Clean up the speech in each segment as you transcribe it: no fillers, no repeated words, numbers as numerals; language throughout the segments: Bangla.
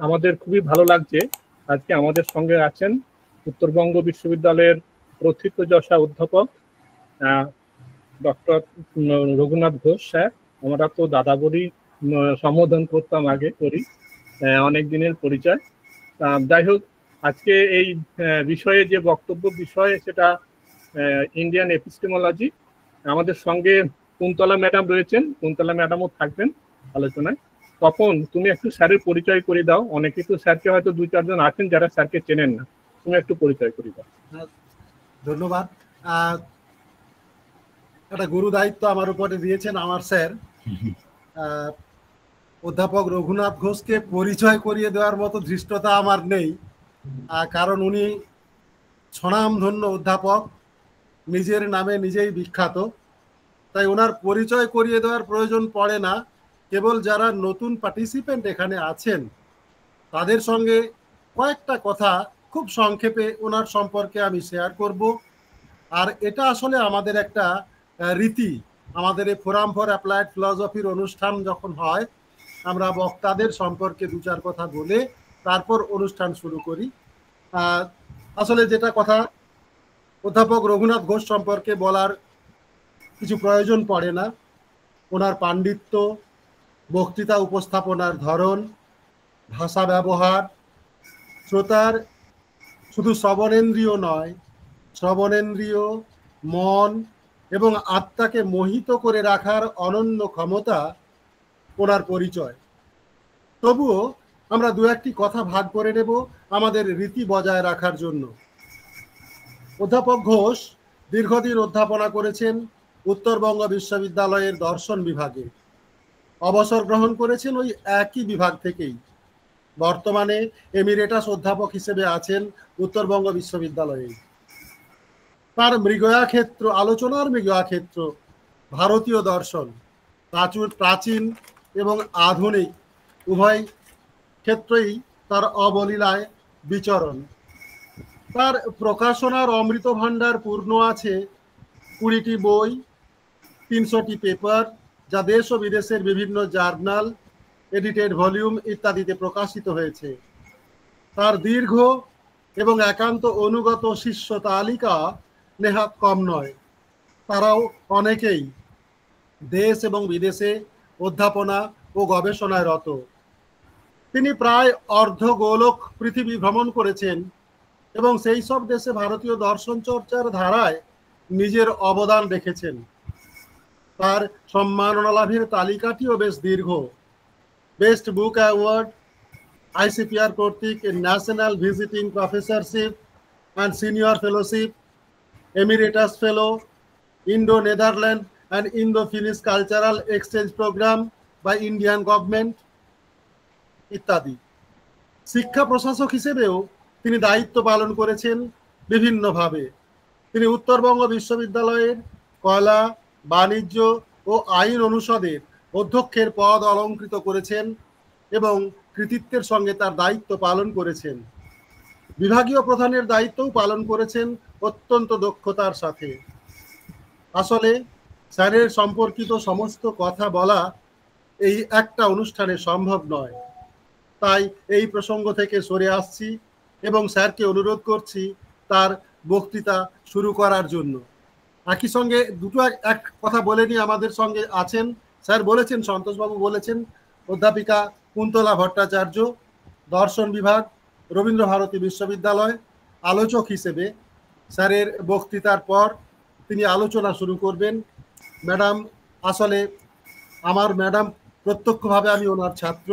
আমাদের খুবই ভালো লাগছে আজকে আমাদের সঙ্গে আছেন উত্তরবঙ্গ বিশ্ববিদ্যালয়ের প্রথিতযশা অধ্যাপক ডক্টর রঘুনাথ ঘোষ স্যার। আমরা তো দাদা বলি সম্বোধন করতাম, আগে করি, অনেক দিনের পরিচয়। যাই হোক, আজকে এই বিষয়ে যে বক্তব্য বিষয় সেটা ইন্ডিয়ান এপিস্টেমোলজি। আমাদের সঙ্গে কুন্তলা ম্যাডাম রয়েছেন, কুন্তলা ম্যাডামও থাকবেন আলোচনায়। তপন, তুমি একটু স্যারের পরিচয় করে দাও। অনেকে তো স্যারকে হয়তো 2-4 জন আছেন যারা স্যারকে চেনেন না, তুমি একটু পরিচয় করে দাও। ধন্যবাদ। একটা গুরু দায়িত্ব আমার উপরে দিয়েছেন আমার স্যার অধ্যাপক রঘুনাথ ঘোষকে পরিচয় করিয়ে দেওয়ার মতো ধৃষ্টতা আমার নেই, কারণ উনি স্বনামধন্য অধ্যাপক, নিজের নামে নিজেই বিখ্যাত। তাই ওনার পরিচয় করিয়ে দেওয়ার প্রয়োজন পড়ে না। কেবল যারা নতুন পার্টিসিপেন্ট এখানে আছেন তাদের সঙ্গে কয়েকটা কথা খুব সংক্ষেপে ওনার সম্পর্কে আমি শেয়ার করব। আর এটা আসলে আমাদের একটা রীতি। আমাদের এই ফোরাম ফর অ্যাপ্লাইড ফিলসফির অনুষ্ঠান যখন হয়, আমরা বক্তাদের সম্পর্কে 2-4 কথা বলে তারপর অনুষ্ঠান শুরু করি। আসলে যেটা কথা, অধ্যাপক রঘুনাথ ঘোষ সম্পর্কে বলার কিছু প্রয়োজন পড়ে না। ওনার পাণ্ডিত্য, বক্তৃতা উপস্থাপনার ধরন, ভাষা ব্যবহার, শ্রোতার শুধু শ্রবণেন্দ্রিয় নয়, শ্রবণেন্দ্রিয়, মন এবং আত্মাকে মোহিত করে রাখার অনন্য ক্ষমতা ওনার পরিচয়। তবুও আমরা 2-1টি কথা ভাগ করে নেব আমাদের রীতি বজায় রাখার জন্য। অধ্যাপক ঘোষ দীর্ঘদিন অধ্যাপনা করেছেন উত্তরবঙ্গ বিশ্ববিদ্যালয়ের দর্শন বিভাগে। অবসর গ্রহণ করেছেন ওই একই বিভাগ থেকেই। বর্তমানে এমিরেটাস অধ্যাপক হিসেবে আছেন উত্তরবঙ্গ বিশ্ববিদ্যালয়ে। তার মৃগয়া ক্ষেত্র, আলোচনার মৃগয়া ক্ষেত্র ভারতীয় দর্শন, প্রাচীন এবং আধুনিক উভয় ক্ষেত্রেই তার অবলীলায় বিচরণ। তার প্রকাশনার অমৃত ভাণ্ডার পূর্ণ আছে 20টি বই, 300টি পেপার, যা দেশ ও বিদেশের বিভিন্ন জার্নাল, এডিটেড ভলিউম ইত্যাদিতে প্রকাশিত হয়েছে। তার দীর্ঘ এবং একান্ত অনুগত শিষ্য তালিকা নেহাত কম নয়। তারাও অনেকেই দেশ এবং বিদেশে অধ্যাপনা ও গবেষণায় রত। তিনি প্রায় অর্ধগোলক পৃথিবী ভ্রমণ করেছেন এবং সেই সব দেশে ভারতীয় দর্শন চর্চার ধারায় নিজের অবদান রেখেছেন। তার সম্মাননা লাভের তালিকাটিও বেশ দীর্ঘ। বেস্ট বুক অ্যাওয়ার্ড, ICPR কর্তৃক national visiting professorship and senior fellowship, emeritus fellow, Indo Netherland and Indo Finnish cultural exchange programme by Indian government ইত্যাদি। শিক্ষা প্রশাসক হিসেবেও তিনি দায়িত্ব পালন করেছেন বিভিন্নভাবে। তিনি উত্তরবঙ্গ বিশ্ববিদ্যালয়ের কলা, বাণিজ্য ও আইন অনুষদের অধ্যক্ষের পদ অলঙ্কৃত করেছেন এবং কৃতিত্বের সঙ্গে তার দায়িত্ব পালন করেছেন। বিভাগীয় প্রধানের দায়িত্বও পালন করেছেন অত্যন্ত দক্ষতার সাথে। আসলে স্যারের সম্পর্কিত সমস্ত কথা বলা এই একটা অনুষ্ঠানে সম্ভব নয়। তাই এই প্রসঙ্গ থেকে সরে আসছি এবং স্যারকে অনুরোধ করছি তার বক্তৃতা শুরু করার জন্য। একই সঙ্গে এক কথা বলে নিয়ে আমাদের সঙ্গে আছেন, স্যার বলেছেন, সন্তোষবাবু বলেছেন, অধ্যাপিকা কুন্তলা ভট্টাচার্য, দর্শন বিভাগ, রবীন্দ্রভারতী বিশ্ববিদ্যালয়। আলোচক হিসেবে স্যারের বক্তৃতার পর তিনি আলোচনা শুরু করবেন। ম্যাডাম, আসলে আমার ম্যাডাম প্রত্যক্ষভাবে আমি ওনার ছাত্র।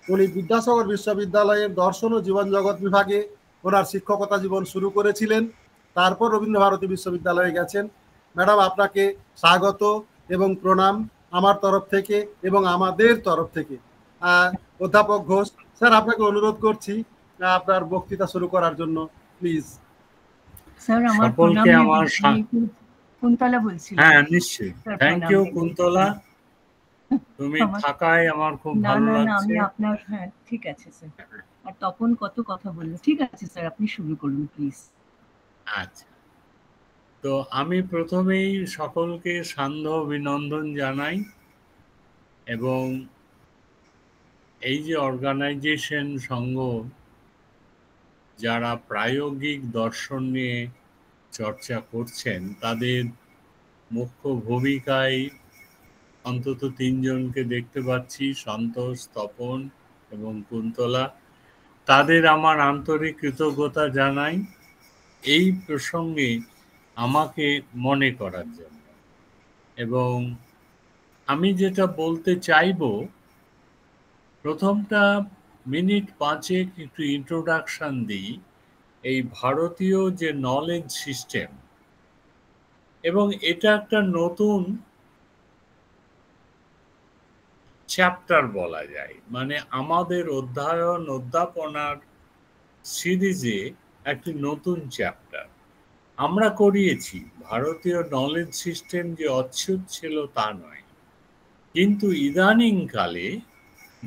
উনি বিদ্যাসাগর বিশ্ববিদ্যালয়ের দর্শন ও জীবন জগৎ বিভাগে ওনার শিক্ষকতা জীবন শুরু করেছিলেন, তারপর রবীন্দ্রভারতী বিশ্ববিদ্যালয়ে গেছেন। ম্যাডাম, আপনাকে স্বাগত এবং প্রণাম আমার তরফ থেকে এবং আমাদের তরফ থেকে। অধ্যাপক ঘোষ স্যার, আপনাকে অনুরোধ করছি আপনার বক্তৃতা শুরু করার জন্য, প্লিজ। স্যার, আমার সকলকে আমার কুন্তলা বলছি। হ্যাঁ, নিশ্চয়ই। থ্যাংক ইউ কুন্তলা, তুমি থাকায় আমার খুব ভালো লাগছে। আমি আপনার, হ্যাঁ ঠিক আছে স্যার। আর তপন কত কথা বললো। ঠিক আছে স্যার, আপনি শুরু করুন প্লিজ। আচ্ছা, তো আমি প্রথমেই সকলকে সান্ধ্য অভিনন্দন জানাই এবং এই যে অর্গানাইজেশন সংঘ যারা প্রায়োগিক দর্শন নিয়ে চর্চা করছেন, তাদের মুখ্য ভূমিকায় অন্তত 3 জনকে দেখতে পাচ্ছি, সন্তোষ, তপন এবং কুন্তলা। তাদের আমার আন্তরিক কৃতজ্ঞতা জানাই এই প্রসঙ্গে আমাকে মনে করার জন্য। এবং আমি যেটা বলতে চাইব, প্রথমটা মিনিট 5 একটু ইন্ট্রোডাকশন দিই এই ভারতীয় যে নলেজ সিস্টেম, এবং এটা একটা নতুন চ্যাপ্টার বলা যায়, মানে আমাদের অধ্যাপনার সিরিজে একটি নতুন চ্যাপ্টার আমরা করিয়েছি। ভারতীয় নলেজ সিস্টেম যে অচ্ছুত ছিল তা নয়, কিন্তু ইদানিংকালে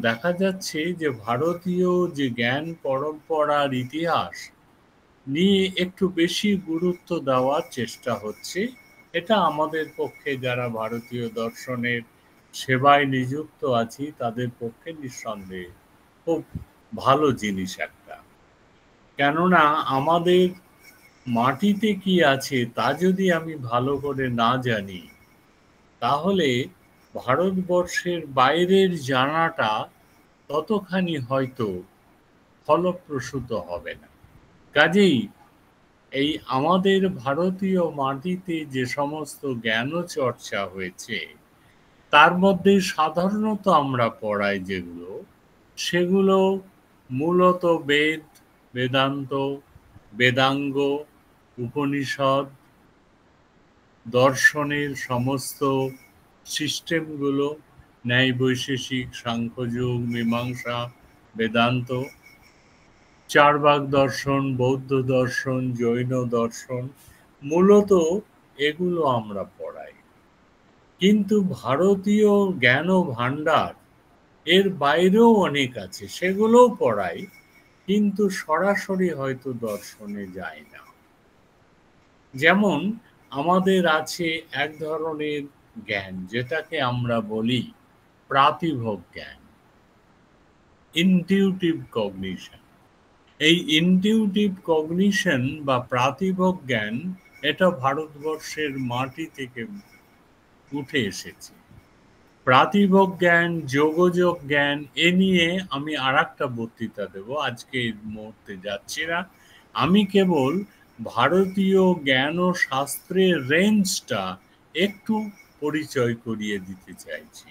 দেখা যাচ্ছে যে ভারতীয় যে জ্ঞান পরম্পরার ইতিহাস নিয়ে একটু বেশি গুরুত্ব দেওয়ার চেষ্টা হচ্ছে। এটা আমাদের পক্ষে, যারা ভারতীয় দর্শনের সেবায় নিযুক্ত আছি, তাদের পক্ষে নিঃসন্দেহে খুব ভালো জিনিস একটা। কেননা আমাদের মাটিতে কি আছে তা যদি আমি ভালো করে না জানি, তাহলে ভারতবর্ষের বাইরের জানাটা ততখানি হয়তো ফলপ্রসূ হবে না। কাজেই এই আমাদের ভারতীয় মাটিতে যে সমস্ত জ্ঞান চর্চা হয়েছে, তার মধ্যে সাধারণত আমরা পড়াই যেগুলো, সেগুলো মূলত বেদ, বেদান্ত, বেদাঙ্গ, উপনিষদ, দর্শনের সমস্ত সিস্টেমগুলো, ন্যায় বৈশেষিক, সাংখ্যযোগ, মীমাংসা, বেদান্ত, চার্বাক দর্শন, বৌদ্ধ দর্শন, জৈন দর্শন, মূলত এগুলো আমরা পড়াই। কিন্তু ভারতীয় জ্ঞান ভাণ্ডার এর বাইরেও অনেক আছে, সেগুলোও পড়াই, কিন্তু সরাসরি হয়তো দর্শনে যায় না। যেমন আমাদের আছে এক ধরনের জ্ঞান যেটাকে আমরা বলি প্রাতিভব জ্ঞান, ইনটিউটিভ কগনিশন। এই ইনটিউটিভ কগনিশন বা প্রাতিভব জ্ঞান, এটা ভারতবর্ষের মাটি থেকে উঠে এসেছে। প্রাতিভব জ্ঞান, যোগযোগ জ্ঞান, এ নিয়ে আমি আরেকটা বক্তৃতা দেব, আজকে এই মুহূর্তে যাচ্ছি না। আমি কেবল ভারতীয় জ্ঞান ও শাস্ত্রের রেঞ্জটা একটু পরিচয় করিয়ে দিতে চাইছি।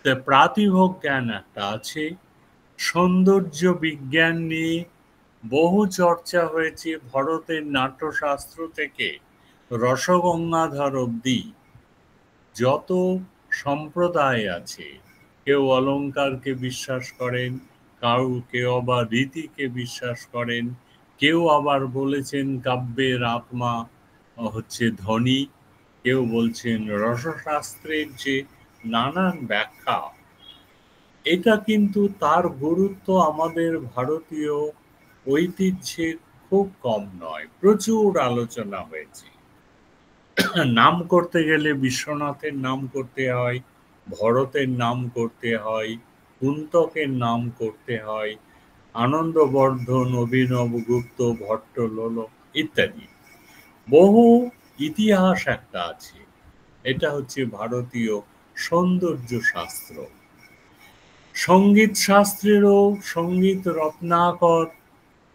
তো প্রাতিভব জ্ঞান একটা আছে। সৌন্দর্য বিজ্ঞান নিয়ে বহু চর্চা হয়েছে, ভারতের নাট্যশাস্ত্র থেকে রসগঙ্গাধর অবধি যত সম্প্রদায় আছে, কেউ অলঙ্কারকে বিশ্বাস করেন, কেউ আবার রীতিকে বিশ্বাস করেন, কেউ আবার বলেছেন কাব্যের আত্মা হচ্ছে ধ্বনি, কেউ বলছেন রসশাস্ত্রের যে নানান ব্যাখ্যা। এটা কিন্তু তার গুরুত্ব আমাদের ভারতীয় ঐতিহ্যে খুব কম নয়, প্রচুর আলোচনা হয়েছে। নাম করতে গেলে বিশ্বনাথের নাম করতে হয়, ভরতের নাম করতে হয়, কুন্তকের নাম করতে হয়, আনন্দবর্ধন, অভিনবগুপ্ত, ভট্টলোল ইত্যাদি। বহু ইতিহাস একটা আছে। এটা হচ্ছে ভারতীয় সৌন্দর্য শাস্ত্র। সঙ্গীত শাস্ত্রেরও সঙ্গীত রত্নাকর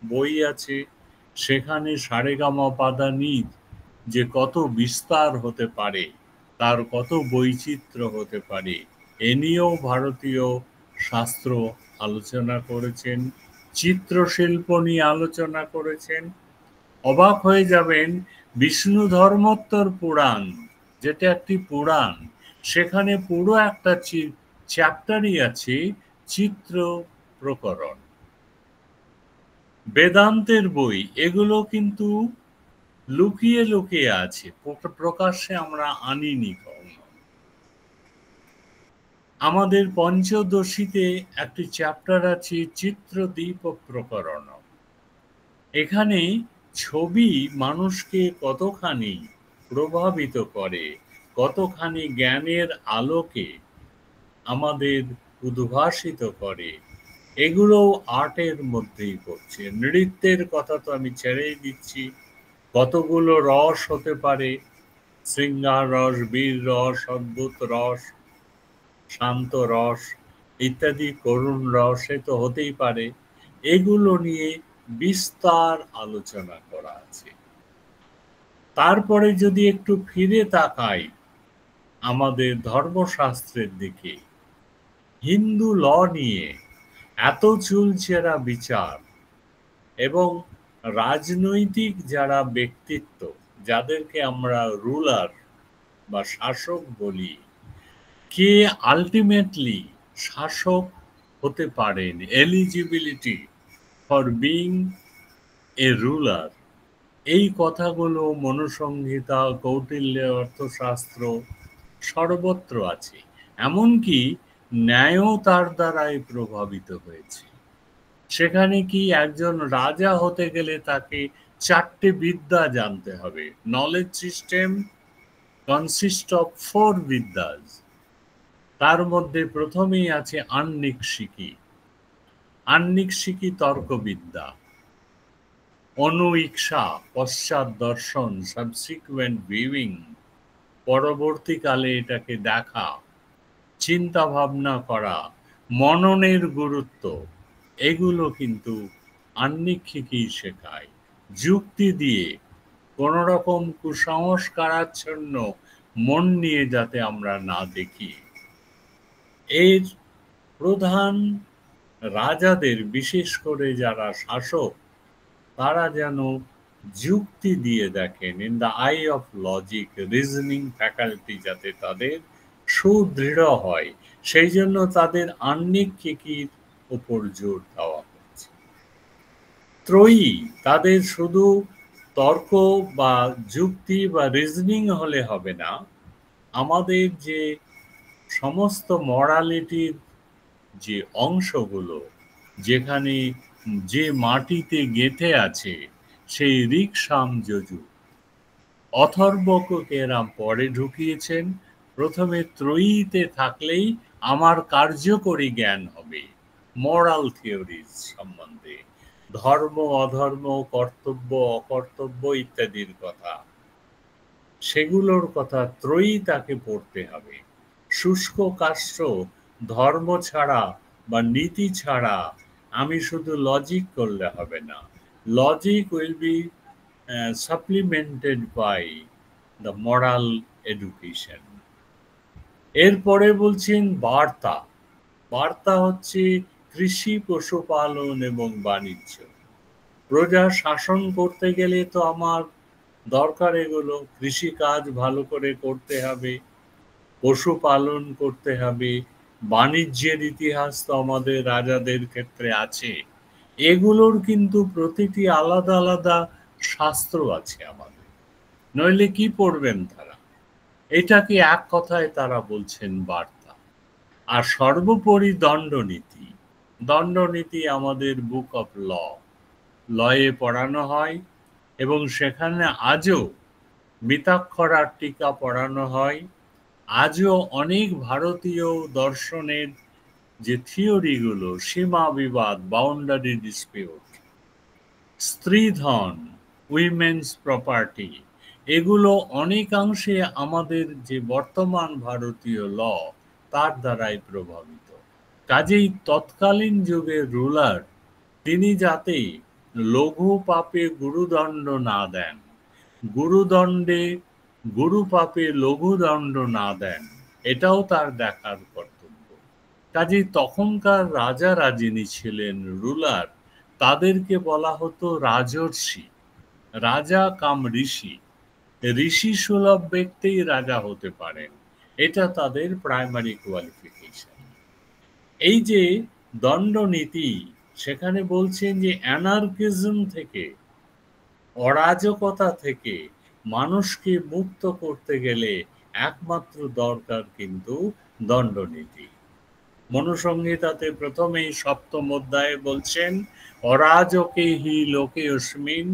বই আছে, সেখানে সারেগামাপাধানির যে কত বিস্তার হতে পারে, তার কত বৈচিত্র্য হতে পারে, এ নিয়েও ভারতীয় শাস্ত্র আলোচনা করেছেন। চিত্রশিল্প নিয়ে আলোচনা করেছেন। অবাক হয়ে যাবেন, বিষ্ণু ধর্মোত্তর পুরাণ, যেটা একটি পুরাণ, সেখানে পুরো একটা চ্যাপ্টারই আছে চিত্র প্রকরণ। বেদান্তের বই, এগুলো কিন্তু লুকিয়ে লুকিয়ে আছে, প্রকাশ্যে আমরা আনিনি কখনো। আমাদের পঞ্চদশীতে একটি চ্যাপ্টার আছে চিত্রদীপ প্রকরণ। এখানে ছবি মানুষকে কতখানি প্রভাবিত করে, কতখানি জ্ঞানের আলোকে আমাদের উদ্ভাসিত করে, এগুলোও আর্টের মধ্যেই পড়ছে। নৃত্যের কথা তো আমি ছেড়েই দিচ্ছি, কতগুলো রস হতে পারে, শৃঙ্গার রস, বীর রস, অদ্ভুত রস, শান্ত রস ইত্যাদি, করুণ রস, সে তো হতেই পারে। এগুলো নিয়ে বিস্তার আলোচনা করা আছে। তারপরে যদি একটু ফিরে তাকাই আমাদের ধর্মশাস্ত্রের দিকে, হিন্দু ল নিয়ে এত চুলচেরা বিচার এবং রাজনৈতিক যারা ব্যক্তিত্ব, যাদেরকে আমরা রুলার বা শাসক বলি, কে আলটিমেটলি শাসক হতে পারেন, eligibility for being a ruler, এই কথাগুলো মনুসংহিতা, কৌটিল্য অর্থশাস্ত্র সর্বত্র আছে। এমনকি ন্যায়ও তার দ্বারাই প্রভাবিত হয়েছে। সেখানে কি একজন রাজা হতে গেলে তাকে 4টে বিদ্যা জানতে হবে। নলেজ সিস্টেম কনসিস্ট অফ 4 বিদ্যাস। তার মধ্যে প্রথমেই আছে আন্নিক্ষিকী। আন্নিক্ষিকী তর্কবিদ্যা, অনুইক্ষা পশ্চাৎ দর্শন, সাবসিকুয়েন্ট ভিউইং, পরবর্তীকালে এটাকে দেখা, চিন্তা ভাবনা করা, মননের গুরুত্ব, এগুলো কিন্তু আন্নিক্ষিকী শেখায়। যুক্তি দিয়ে কোন রকম কুসংস্কারাচ্ছন্ন মন নিয়ে যাতে আমরা না দেখি। এর প্রধান রাজাদের, বিশেষ করে যারা শাসক, তারা যেন যুক্তি দিয়ে দেখেন, in the I of logic, reasoning faculty যাতে তাদের সুদৃঢ় হয়, সেই জন্য তাদের আন্নিক্ষিকীর উপর জোর দেওয়া হচ্ছে। ত্রয়ী, তাদের শুধু তর্ক বা যুক্তি বা রিজনিং হলে হবে না, আমাদের যে সমস্ত মরালিটির যে অংশগুলো, যেখানে যে মাটিতে গেঁথে আছে, সেই ঋক সাম যজু, অথর্বকে এরা পরে ঢুকিয়েছেন। প্রথমে ত্রয়ীতে থাকলেই আমার কার্যকরী জ্ঞান হবে মোরাল থিওরিজ সম্বন্ধে, ধর্ম অধর্ম, কর্তব্য অকর্তব্য ইত্যাদির কথা, সেগুলোর কথা ত্রয়ী তাকে পড়তে হবে। শুষ্ক কাষ্ঠ, ধর্ম ছাড়া বা নীতি ছাড়া আমি শুধু লজিক করলে হবে না। Logic will be supplemented by the moral education. এরপরে বলছেন বার্তা। বার্তা হচ্ছে কৃষি, পশুপালন এবং বাণিজ্য। প্রজা শাসন করতে গেলে তো আমার দরকার এগুলো। কৃষিকাজ ভালো করে করতে হবে, পশুপালন করতে হবে, বাণিজ্যের ইতিহাস তো আমাদের রাজাদের ক্ষেত্রে আছে। এগুলোর কিন্তু প্রতিটি আলাদা আলাদা শাস্ত্র আছে আমাদের, নইলে কি পড়বেন তারা? এটাকে এক কথায় তারা বলছেন বার্তা। আর সর্বোপরি দণ্ডনীতি। দণ্ডনীতি আমাদের বুক অফ লয়ে পড়ানো হয়, এবং সেখানে আজও মিতাক্ষরার টিকা পড়ানো হয়। আজও অনেক ভারতীয় দর্শনের যে থিওরিগুলো, সীমা বিবাদ, বাউন্ডারি ডিসপিউট, স্ত্রীধন, উইমেন্স প্রপার্টি, এগুলো অনেকাংশে আমাদের যে বর্তমান ভারতীয় ল, তার দ্বারাই প্রভাবিত। কাজেই তৎকালীন যুগের রুলার, তিনি যাতে লঘু পাপে গুরুদণ্ড না দেন, গুরুদণ্ডে গুরু পাপে লঘুদণ্ড না দেন, এটাও তার দেখার কর্তব্য। কাজেই তখনকার রাজারা যিনি ছিলেন রুলার, তাদেরকে বলা হতো রাজর্ষি। রাজা কাম ঋষি, ঋষি সুলভ ব্যক্তিই রাজা হতে পারেন, এটা তাদের প্রাইমারি কোয়ালিফিকেশন। এই যে দণ্ডনীতি, সেখানে বলছেন যে অ্যানার্কিজম থেকে, অরাজকতা থেকে মানুষকে মুক্ত করতে গেলে একমাত্র দরকার কিন্তু দণ্ডনীতি। মনুসংহিতাতে প্রথমেই 7ম অধ্যায়ে বলছেন, অরাজকে হি লোকে অস্মিন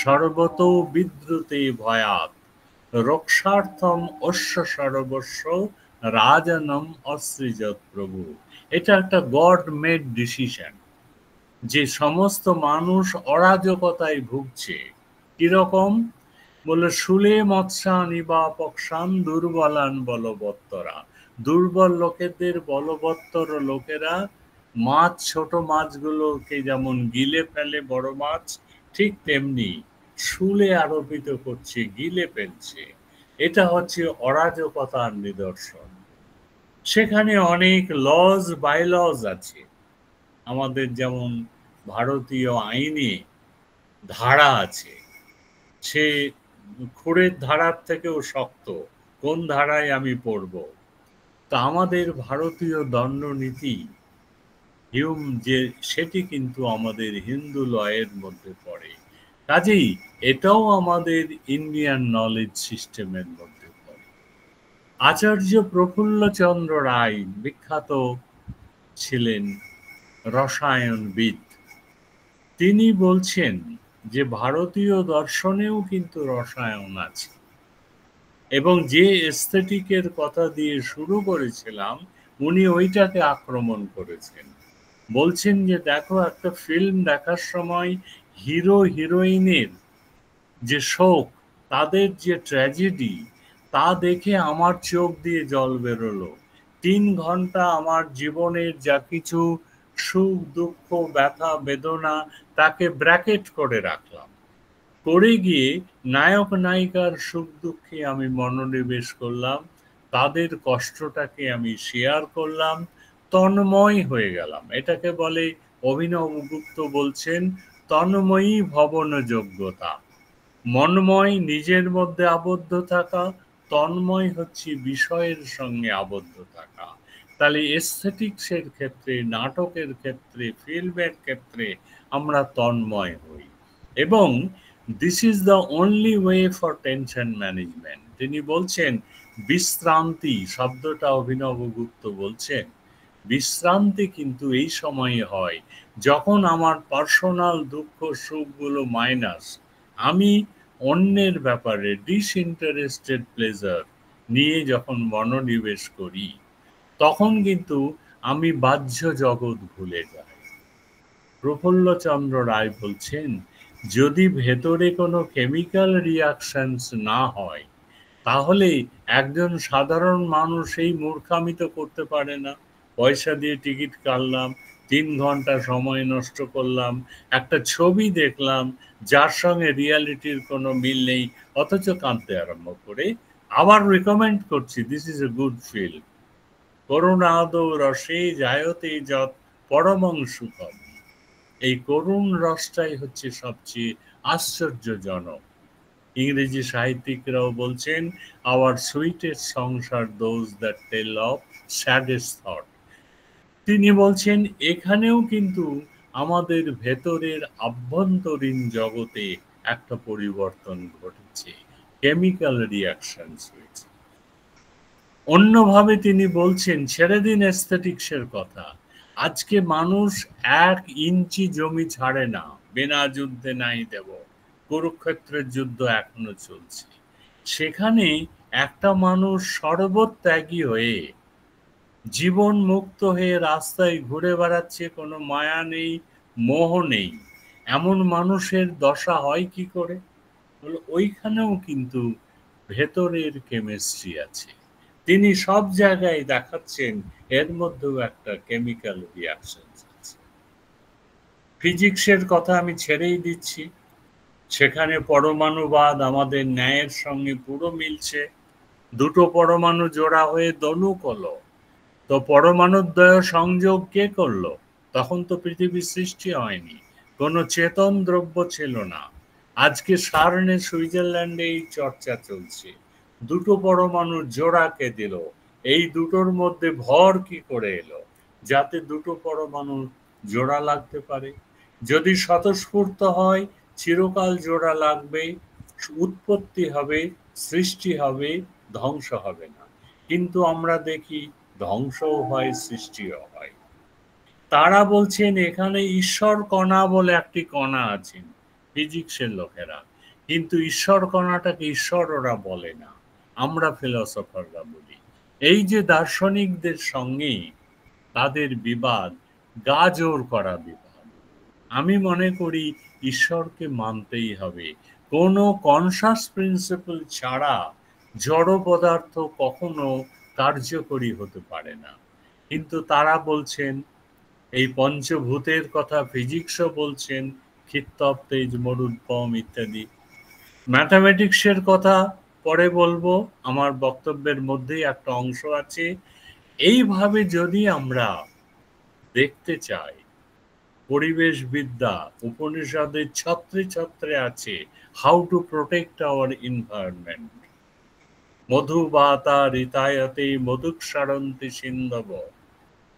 সর্বত বিদ্রুতে ভয়াৎ রক্ষার্থম অশ্ব সর্বস্ব রাজনম অসৃজৎ প্রভু। এটা একটা গড মেড ডিসিশন যে সমস্ত মানুষ অরাজকতায় ভুগছে। কিরকম? বলে শুলে মৎস্যানি বা পক্ষান দুর্বলান বলবত্তরা। দুর্বল লোকেদের বলবত্তর লোকেরা মাছ, ছোট মাছগুলোকে যেমন গিলে ফেলে বড় মাছ, ঠিক তেমনি শুলে আরোপিত করছে, গিলে ফেলছে। এটা হচ্ছে অরাজকতার নিদর্শন। সেখানে অনেক লজ বাইলজ আছে, আমাদের যেমন ভারতীয় আইনে ধারা আছে, সে খুঁড়ের ধারার থেকেও শক্ত, কোন ধারায় আমি পড়ব। তা আমাদের ভারতীয় দণ্ডনীতি যে সেটি কিন্তু আমাদের হিন্দু লয়ের মধ্যে পড়ে, কাজেই এটাও আমাদের ইন্ডিয়ান নলেজ সিস্টেমের মধ্যে পড়ে। আচার্য প্রফুল্লচন্দ্র রায় বিখ্যাত ছিলেন রসায়নবিদ। তিনি বলছেন যে ভারতীয় দর্শনেও কিন্তু রসায়ন আছে, এবং যে এস্থেটিকের কথা দিয়ে শুরু করেছিলাম উনি ওইটাকে আক্রমণ করেছেন। বলছেন যে দেখো, একটা ফিল্ম দেখার সময় হিরো হিরোইনের যে শোক, তাদের যে ট্র্যাজেডি, তা দেখে আমার চোখ দিয়ে জল বেরোলো। 3 ঘন্টা আমার জীবনের যা কিছু সুখ দুঃখ ব্যথা বেদনা তাকে ব্র্যাকেট করে রাখলাম, করে গিয়ে নায়ক নায়িকার সুখ দুঃখে আমি মনোনিবেশ করলাম, তাদের কষ্টটাকে আমি শেয়ার করলাম, তন্ময় হয়ে গেলাম। এটাকে বলে, অভিনবগুপ্ত বলছেন, তন্ময়ী ভবন যোগ্যতা। মন্ময় নিজের মধ্যে আবদ্ধ থাকা, তন্ময় হচ্ছে বিষয়ের সঙ্গে আবদ্ধ থাকা। তাহলে এস্থেটিক্সের ক্ষেত্রে, নাটকের ক্ষেত্রে, ফিল্মের ক্ষেত্রে আমরা তন্ময় হই। এবং this is the only way for tension management. তিনি বলছেন বিশ্রান্তি শব্দটা, অভিনবগুপ্ত বলছেন বিশ্রান্তি কিন্তু এই সময়ে হয় যখন আমার পার্সোনাল দুঃখ সুখগুলো মাইনাস, আমি অন্যের ব্যাপারে ডিসইন্টারেস্টেড প্লেজার নিয়ে যখন মনোনিবেশ করি, তখন কিন্তু আমি বাহ্য জগৎ ভুলে যাই। প্রফুল্লচন্দ্র রায় বলছেন, যদি ভেতরে কোনো কেমিক্যাল রিয়াকশনস না হয়, তাহলে একজন সাধারণ মানুষ এই মূর্খামি তো করতে পারে না। পয়সা দিয়ে টিকিট কাটলাম, 3 ঘন্টা সময় নষ্ট করলাম, একটা ছবি দেখলাম যার সঙ্গে রিয়ালিটির কোনো মিল নেই, অথচ কাঁদতে আরম্ভ করে আবার রিকমেন্ড করছি, this is a good film. করুণাদৌ রসে জায়তে যৎ পরমং সুখম। এই করুণ রসটাই হচ্ছে সবচেয়ে আশ্চর্যজনক। ইংরেজি সাহিত্যিকরাও বলছেন, our sweetest songs are those that tell of saddest thought. তিনি বলছেন এখানেও কিন্তু আমাদের ভেতরের আভ্যন্তরীণ জগতে একটা পরিবর্তন ঘটেছে, কেমিক্যাল রিয়াকশন হয়েছে। অন্যভাবে তিনি বলছেন, ছেড়ে দিন এস্থেটিক্সের কথা, আজকে মানুষ 1 ইঞ্চি জমি ছাড়ে না, বিনা যুদ্ধে নাই দেব। কুরুক্ষেত্রের যুদ্ধ এখনো চলছে, সেখানে একটা মানুষ সর্বত্যাগী হয়ে, জীবন মুক্ত হয়ে রাস্তায় ঘুরে বেড়াচ্ছে, কোনো মায়া নেই, মোহ নেই। এমন মানুষের দশা হয় কি করে? ওইখানেও কিন্তু ভেতরের কেমিস্ট্রি আছে। তিনি সব জায়গায় দেখাচ্ছেন এর মধ্যেও একটা কেমিক্যাল রিয়াকশন আছে। ফিজিক্সের কথা আমি ছেড়েই দিচ্ছি, সেখানে পরমাণুবাদ আমাদের ন্যায়ের সঙ্গে পুরো মিলছে। 2টো পরমাণু জোড়া হয়ে দনুক হলো, তো পরমাণুদ্বয় সংযোগ কে করলো? তখন তো পৃথিবীর সৃষ্টি হয়নি, কোনো চেতন দ্রব্য ছিল না। আজকে সার্নে সুইজারল্যান্ডে এই চর্চা চলছে, 2টো পরমাণুর জোড়া কে দিল, এই দুটোর মধ্যে ভর কি করে এলো যাতে 2টো পরমাণু জোড়া লাগতে পারে। যদি স্বতঃস্ফূর্ত হয় চিরকাল জোড়া লাগবে, উৎপত্তি হবে, সৃষ্টি হবে, ধ্বংস হবে না। কিন্তু আমরা দেখি ধ্বংসও হয়, সৃষ্টিও হয়। তারা বলছেন এখানে ঈশ্বর কণা বলে একটি কণা আছেন ফিজিক্সের লোকেরা, কিন্তু ঈশ্বর কণাটাকে ঈশ্বর ওরা বলে না, আমরা ফিলসফাররা বলি। এই যে দার্শনিকদের সঙ্গে তাদের বিবাদ গাজর করা বিবাদ। আমি মনে করি ঈশ্বরকে মানতেই হবে। কোনো কনসাস প্রিন্সিপাল ছাড়া জড় পদার্থ কখনো কার্যকরী হতে পারে না। কিন্তু তারা বলছেন, এই পঞ্চভূতের কথা ফিজিক্সও বলছেন, ক্ষিত্তব তেজ মরুদ্গম ইত্যাদি। ম্যাথামেটিক্সের কথা পরে বলবো, আমার বক্তব্যের মধ্যেই একটা অংশ আছে। এইভাবে যদি আমরা দেখতে চাই, পরিবেশবিদ্যা উপনিষদের ছত্রে ছত্রে আছে how to protect our environment. মধুবাতা ঋতায়তে মধুক্ষরন্তি সিন্ধব।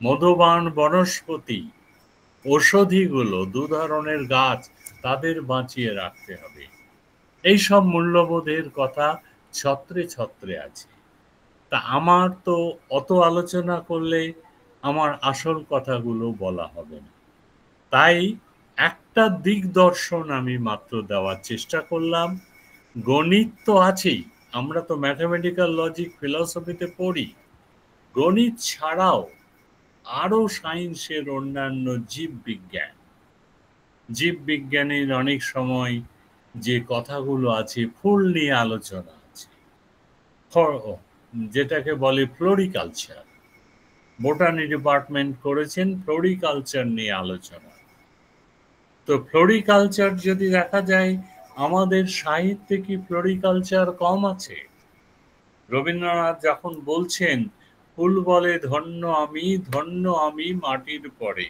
মধুবান বনস্পতি, ঔষধিগুলো, 2 ধরনের গাছ, তাদের বাঁচিয়ে রাখতে হবে। এইসব মূল্যবোধের কথা ছত্রে ছত্রে আছে। তা আমার তো অত আলোচনা করলে আমার আসল কথাগুলো বলা হবে না। তাই একটা দিগদর্শন আমি মাত্র দেওয়ার চেষ্টা করলাম। গণিত তো আছেই, আমরা তো ম্যাথামেটিক্যাল লজিক ফিলসফিতে পড়ি। গণিত ছাড়াও আরো সায়েন্সের অন্যান্য জীববিজ্ঞানের অনেক সময় যে কথাগুলো আছে, ফুল নিয়ে আলোচনা আছে, যেটাকে বলে ফ্লোরিকালচার। বোটানি ডিপার্টমেন্ট করেছেন ফ্লোরিকালচার নিয়ে আলোচনা। তো ফ্লোরিকালচার যদি দেখা যায়, আমাদের সাহিত্যে কি ফ্লোরিকালচার কম আছে? রবীন্দ্রনাথ যখন বলছেন, ফুল বলে ধন্য আমি মাটির পরে,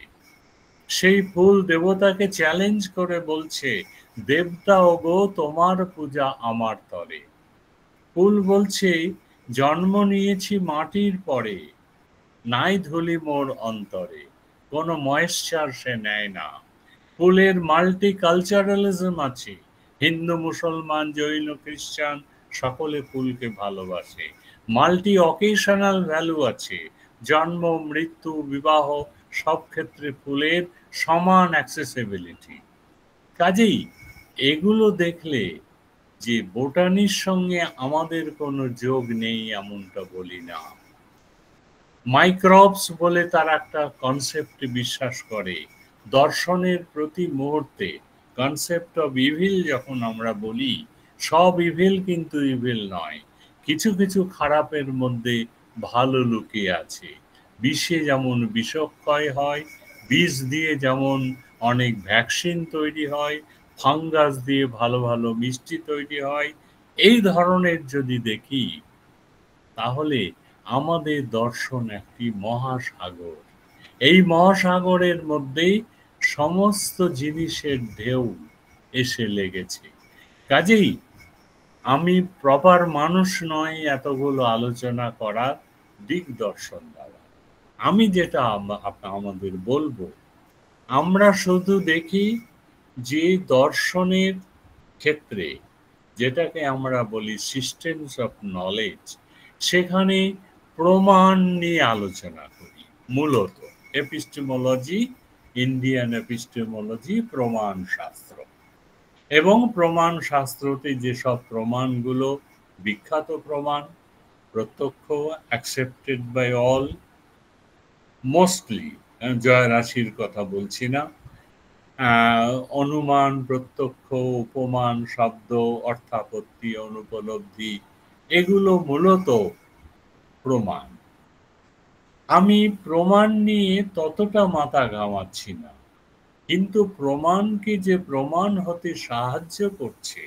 সেই ফুল দেবতাকে চ্যালেঞ্জ করে বলছে, দেবতা ওগো তোমার পূজা আমার তরে। ফুল বলছে, জন্ম নিয়েছি মাটির পরে, নাই ধুলি মোর অন্তরে, কোনো ময়েশ্চার সে নেয় না। ফুলের মাল্টি কালচারালিজম আছে, হিন্দু মুসলমান জৈন খ্রিস্টান সকলে ফুলকে ভালোবাসে। মাল্টি অকেশনাল ভ্যালু আছে, জন্ম মৃত্যু বিবাহ সব ক্ষেত্রে ফুলের সমান অ্যাক্সেসিবিলিটি। কাজেই এগুলো দেখলে যে বোটানির সঙ্গে আমাদের কোনো যোগ নেই এমনটা বলি না। মাইক্রোবস বলে তার একটা কনসেপ্টে বিশ্বাস করে। দর্শনের প্রতি মুহূর্তে কনসেপ্ট অফ ইভিল যখন আমরা বলি, সব ইভিল কিন্তু ইভিল নয়, কিছু কিছু খারাপের মধ্যে ভালো লুকিয়ে আছে। বিষে যেমন বিষক্ষয় হয়, বীজ দিয়ে যেমন অনেক ভ্যাকসিন তৈরি হয়, ফাঙ্গাস দিয়ে ভালো ভালো মিষ্টি তৈরি হয়, এই ধরনের যদি দেখি, তাহলে আমাদের দর্শন একটি মহাসাগর। এই মহাসাগরের মধ্যেই সমস্ত জিনিসের ঢেউ এসে লেগেছে। কাজেই আমি প্রপার মানুষ নয় এতগুলো আলোচনা করার, দিগদর্শন দেওয়া। আমি যেটা আমাদের বলবো, আমরা শুধু দেখি যে দর্শনের ক্ষেত্রে, যেটাকে আমরা বলি সিস্টেমস অফ নলেজ, সেখানে প্রমাণ নিয়ে আলোচনা করি। মূলত এপিস্টেমোলজি, ইন্ডিয়ান এপিস্টেমোলজি প্রমাণ শাস্ত্র, এবং প্রমাণ শাস্ত্রতে যেসব প্রমাণগুলো বিখ্যাত প্রমাণ, প্রত্যক্ষ, অ্যাকসেপ্টেড বাই অল, মোস্টলি, জয় রাশির কথা বলছি না, অনুমান, প্রত্যক্ষ, উপমান, শব্দ, অর্থাপত্তি, অনুপলব্ধি, এগুলো মূলত প্রমাণ। আমি প্রমাণ নিয়ে ততটা মাথা ঘামাচ্ছি না, কিন্তু প্রমাণকে যে প্রমাণ হতে সাহায্য করছে,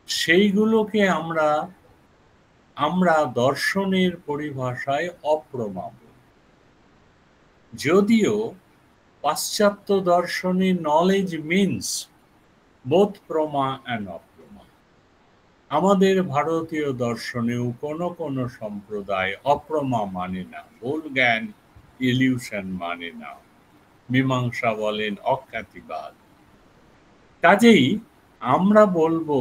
সেইগুলোকে আমরা দর্শনের পরিভাষায় অপ্রমা বলি। যদিও পাশ্চাত্য দর্শনে নলেজ মিনস বোথ প্রমা অ্যান্ড অপ্রমা। আমাদের ভারতীয় দর্শনেও কোনো সম্প্রদায় অপ্রমা মানে না, ভুল জ্ঞান, ইলিউশন মানে না। মীমাংসা বলেন অখ্যাতিবাদ। কাজেই আমরা বলবো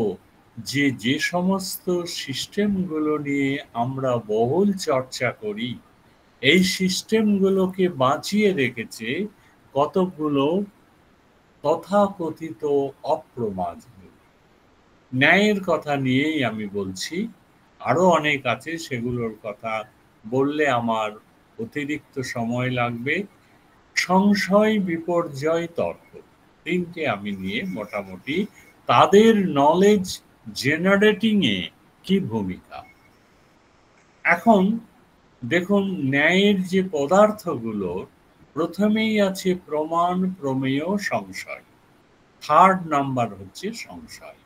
যে সমস্ত সিস্টেমগুলো নিয়ে আমরা বহুল চর্চা করি, এই সিস্টেমগুলোকে বাঁচিয়ে রেখেছে কতগুলো তথাকথিত অপ্রমা। ন্যায়ের কথা নিয়েই আমি বলছি, আরো অনেক আছে, সেগুলোর কথা বললে আমার অতিরিক্ত সময় লাগবে। সংশয়, বিপর্যয়, তর্ক, তিনটে আমি নিয়ে মোটামুটি তাদের নলেজ জেনারেটিং এ কি ভূমিকা। এখন দেখুন, ন্যায়ের যে পদার্থগুলো, প্রথমেই আছে প্রমাণ, প্রমেয়, সংশয়। থার্ড নাম্বার হচ্ছে সংশয়।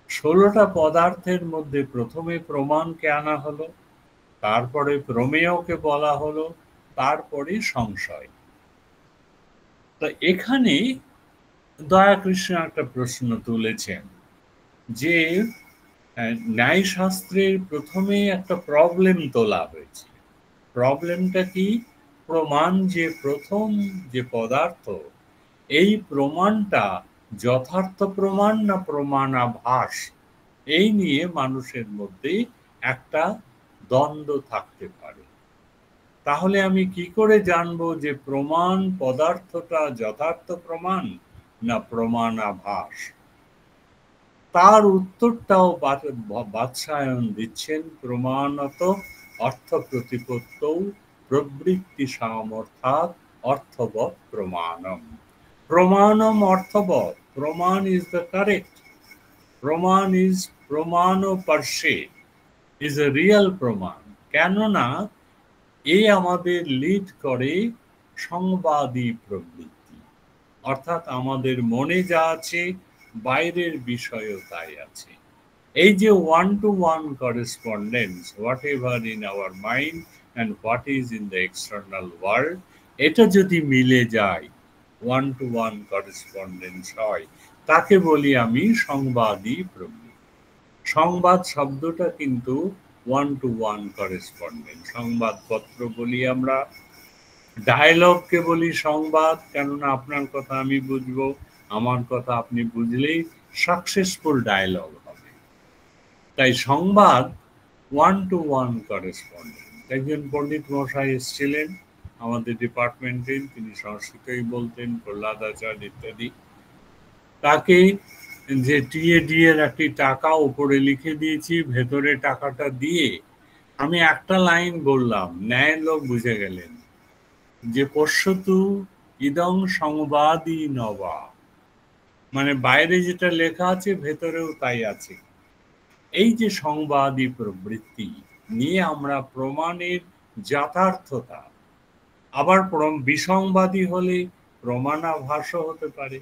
16টা পদার্থের মধ্যে প্রথমে প্রমাণকে আনা হলো, তারপরে প্রমেয়কে বলা হলো, তারপরে সংশয়। তো এখানে দয়াকৃষ্ণ একটা প্রশ্ন তুলেছেন যে ন্যায়শাস্ত্রের প্রথমে একটা প্রবলেম তোলা হয়েছে। প্রবলেমটা কি? প্রমাণ যে প্রথম যে পদার্থ, এই প্রমাণটা যথার্থ প্রমাণ না প্রমাণাভাস, এই নিয়ে মানুষের মধ্যে একটা দ্বন্দ্ব থাকতে পারে। তাহলে আমি কি করে জানবো যে প্রমাণ পদার্থটা যথার্থ প্রমাণ না প্রমাণাভাস? তার উত্তরটাও বাদশায়ন দিচ্ছেন, প্রমাণত অর্থ প্রতিপত্ত প্রবৃত্তি সামর্থাৎ অর্থবৎ প্রমাণম। প্রমাণম অর্থবৎ, প্রমাণ ইজ দ্য কারেক্ট, প্রমাণ ইজ প্রমাণ পার সে, ইজ এ রিয়েল প্রমাণ। কেননা এ আমাদের লিড করে সংবাদী প্রবৃত্তি, অর্থাৎ আমাদের মনে যা আছে বাইরের বিষয়ও তাই আছে। এই যে one to one correspondence, whatever in our mind and what is in the external world, এটা যদি মিলে যায়, ওয়ান টু ওয়ান করেসপন্ডেন্স হয়, তাকে বলি আমি সংবাদী প্রবৃত্তি। সংবাদ শব্দটা কিন্তু ওয়ান টু ওয়ান করেসপন্ডেন্স। সংবাদপত্র বলি আমরা, ডায়ালগকে বলি সংবাদ, কেননা আপনার কথা আমি বুঝবো, আমার কথা আপনি বুঝলেই সাকসেসফুল ডায়ালগ হবে। তাই সংবাদ ওয়ান টু ওয়ান করেসপন্ডেন্ট। একজন পণ্ডিত মশাই এসেছিলেন আমাদের ডিপার্টমেন্টে, তিনি সংস্কৃতই বলতেন, প্রহ্লাদাচার্য ইত্যাদি। তাকে যে টিএডি এর একটি টাকা উপরে লিখে দিয়েছি, ভেতরে টাকাটা দিয়ে আমি একটা লাইন বললাম, ন্যায় লোক বুঝে গেলেন যে পশ্যতু ইদং সংবাদী নবা, মানে বাইরে যেটা লেখা আছে ভেতরেও তাই আছে। এই যে সংবাদী প্রবৃত্তি নিয়ে আমরা প্রমাণের যথার্থতা, আবার বিসংবাদী হলে প্রমাণাভাসও হতে পারে।